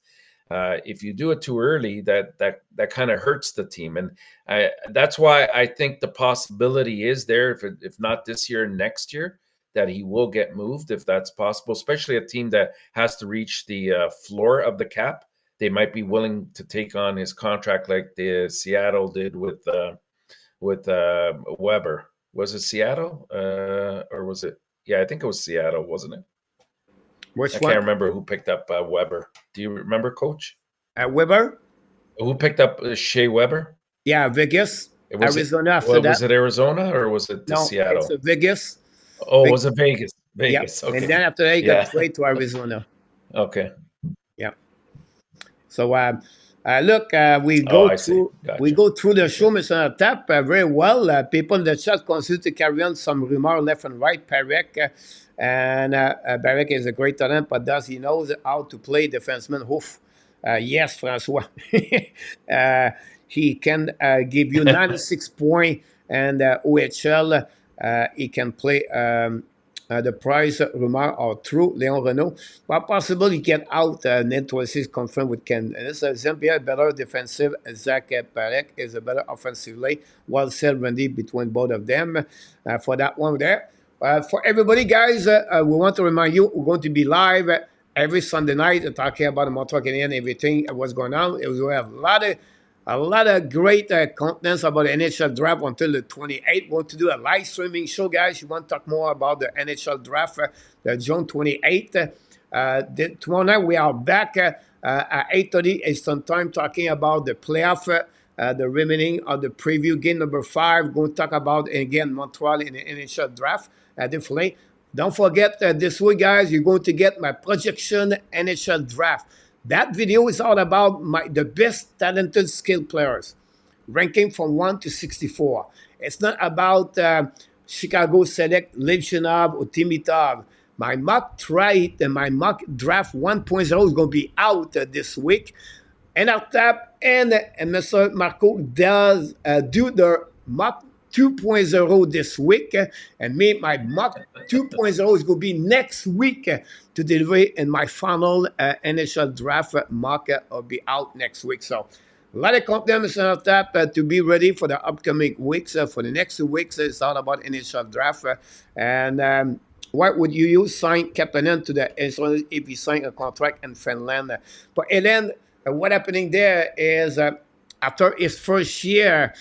If you do it too early, that kind of hurts the team, and that's why I think the possibility is there, if not this year, next year, that he will get moved if that's possible. Especially a team that has to reach the floor of the cap, they might be willing to take on his contract like the Seattle did with Weber. Was it Seattle or was it? Yeah, I think it was Seattle, wasn't it? Which I one? can't remember who picked up Weber. Do you remember, Coach? Weber? Who picked up Shea Weber? Yeah, Vegas. Arizona after that. Was it Arizona or was it Seattle? It's Vegas. Oh, was it Vegas? Vegas. Yep. Okay. And then after that, he got traded to Arizona. Okay. Yeah. So look, we go through the show, Mr. Tap, very well. People in the chat consider to carry on some rumor left and right. Parek and Parek is a great talent, but does he knows how to play defenseman? Oof. Yes, Francois. He can give you 96 points, and OHL, he can play. The price rumor are true, Leon Renault. But possible he get out. Ned 26 confirmed with Ken. Zambia better defensive. Zach Parek is a better offensively. Well said, Randy, between both of them for that one there. For everybody, guys, we want to remind you we're going to be live every Sunday night talking about the Montreal Canadiens, everything what's going on. We have a lot of great contents about the NHL draft until the 28th. We want to do a live streaming show, guys. You want to talk more about the NHL draft, the June 28th. Tomorrow night we are back at 8:30 Eastern Time talking about the playoff, the remaining of the preview game number 5. We're going to talk about, again, Montreal in the NHL draft. Definitely. Don't forget this week, guys, you're going to get my projection NHL draft. That video is all about the best talented skilled players, ranking from 1 to 64. It's not about Chicago Select, Levchinov, or Timitov. My mock trade and my mock draft 1.0 is going to be out this week. And Artap and Mr. Marco does do the mock 2.0 this week, and my mock 2.0 is going to be next week to deliver in my final NHL draft mock will be out next week. So a lot of content, Mr. Tap, to be ready for the upcoming weeks. For the next 2 weeks, it's all about NHL draft. And what would you use? Sign Capan to the Israel if he signed a contract in Finland. But Hélène, what happening there is after his first year,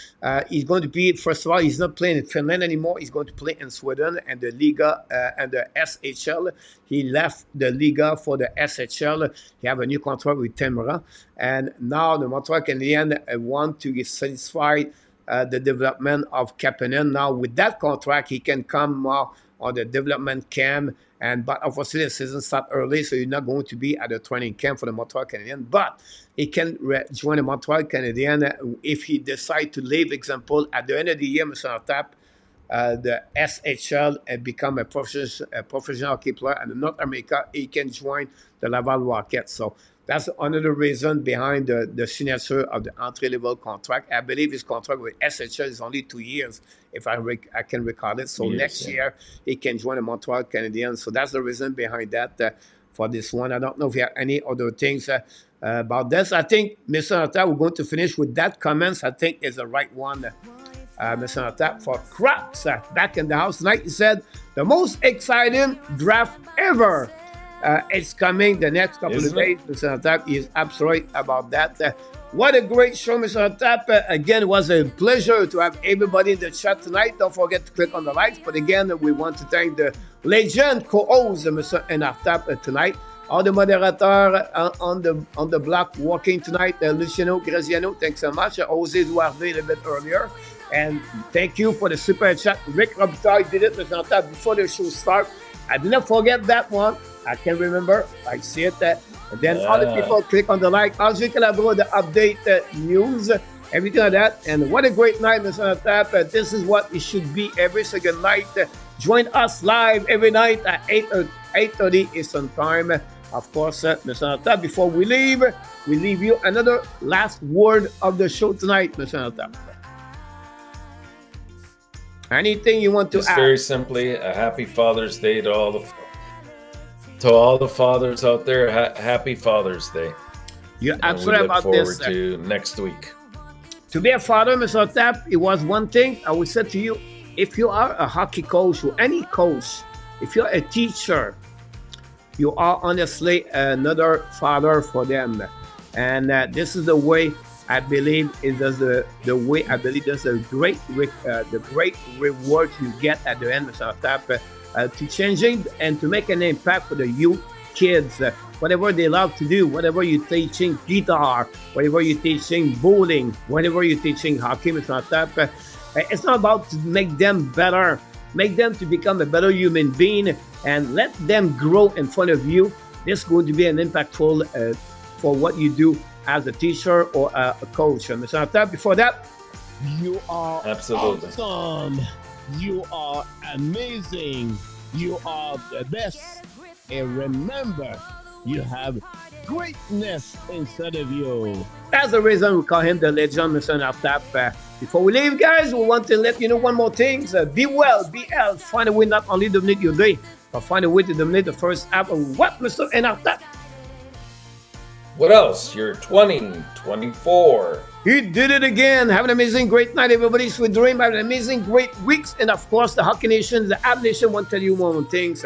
he's going to be, first of all, he's not playing in Finland anymore. He's going to play in Sweden and the Liga and the SHL. He left the Liga for the SHL. He have a new contract with Temra. And now the Montreal Canadiens want to satisfy the development of Capan. Now with that contract, he can come more on the development camp. But obviously the season starts early, so you're not going to be at the training camp for the Montreal Canadiens. But he can join the Montreal Canadiens if he decides to leave, example, at the end of the year, Mr. Tap, the SHL and become a professional hockey player. And in North America, he can join the Laval Rockets. So that's another reason behind the signature of the entry-level contract. I believe his contract with SHL is only 2 years, if I can recall it. So next year, he can join the Montreal Canadiens. So that's the reason behind that for this one. I don't know if you have any other things about this. I think, Mr. Nata, we're going to finish with that comments. I think is the right one, Mr. Nata, for Craps back in the house tonight. He said, the most exciting draft ever. It's coming the next couple of days. Mr. Tap is absolutely about that. What a great show, Mr. Tap. Again, it was a pleasure to have everybody in the chat tonight. Don't forget to click on the likes. But again, we want to thank the legend co-host, Mr. Enartap, tonight. All the moderators on the block working tonight. Luciano Graziano, thanks so much. Jose Duarte a bit earlier. And thank you for the super chat. Rick Robitaille did it, Mr. Tap, before the show starts. I did not forget that one. I can remember. I see it. And then all the people click on the like. Also, you can have the update news, everything like that. And what a great night, Mr. Tap. This is what it should be every second night. Join us live every night at 8:30 Eastern Time. Of course, Mr. Tap, before we leave you another last word of the show tonight, Mr. Tap. Anything you want to Just add? very simply, a happy Father's Day to all the fathers out there. Happy Father's Day, You're and we absolutely look about this. forward to next week. To be a father, Mr. Tap, it was one thing I would say to you. If you are a hockey coach or any coach, if you're a teacher, you are honestly another father for them. And this is the way I believe is the way I believe there's a the great reward you get at the end of the tap to changing and to make an impact for the youth kids. Whatever they love to do, whatever you're teaching guitar, whatever you're teaching bowling, whatever you're teaching hockey, Mr. Tap, it's not about to make them better, make them to become a better human being and let them grow in front of you. This is going to be an impactful for what you do as a teacher or a coach. And Mr. Tap, before that, You are Absolutely. awesome. You are amazing. You are the best. And remember, you have greatness inside of you. that's the reason we call him the legend, Mr. Tap. Before we leave, guys, we want to let you know one more thing. Be well, be health. Find a way not only to dominate your day, but find a way to dominate the first half of what, Mr. Tap? What else? You're 2024. He did it again. Have an amazing, great night, everybody. Sweet dream. Have an amazing, great weeks. And of course, the Hockey Nation, the Ab Nation want to tell you more things.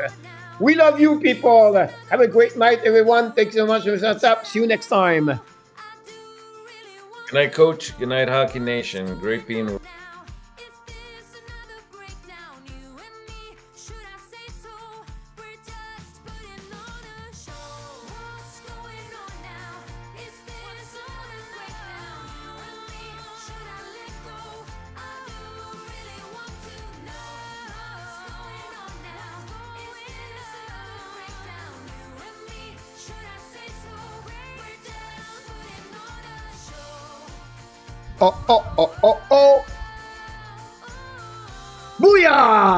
We love you, people. Have a great night, everyone. Thank you so much, Mr. Tap. See you next time. Good night, Coach. Good night, Hockey Nation. Great being. Oh, oh, oh, oh, oh. Booyah!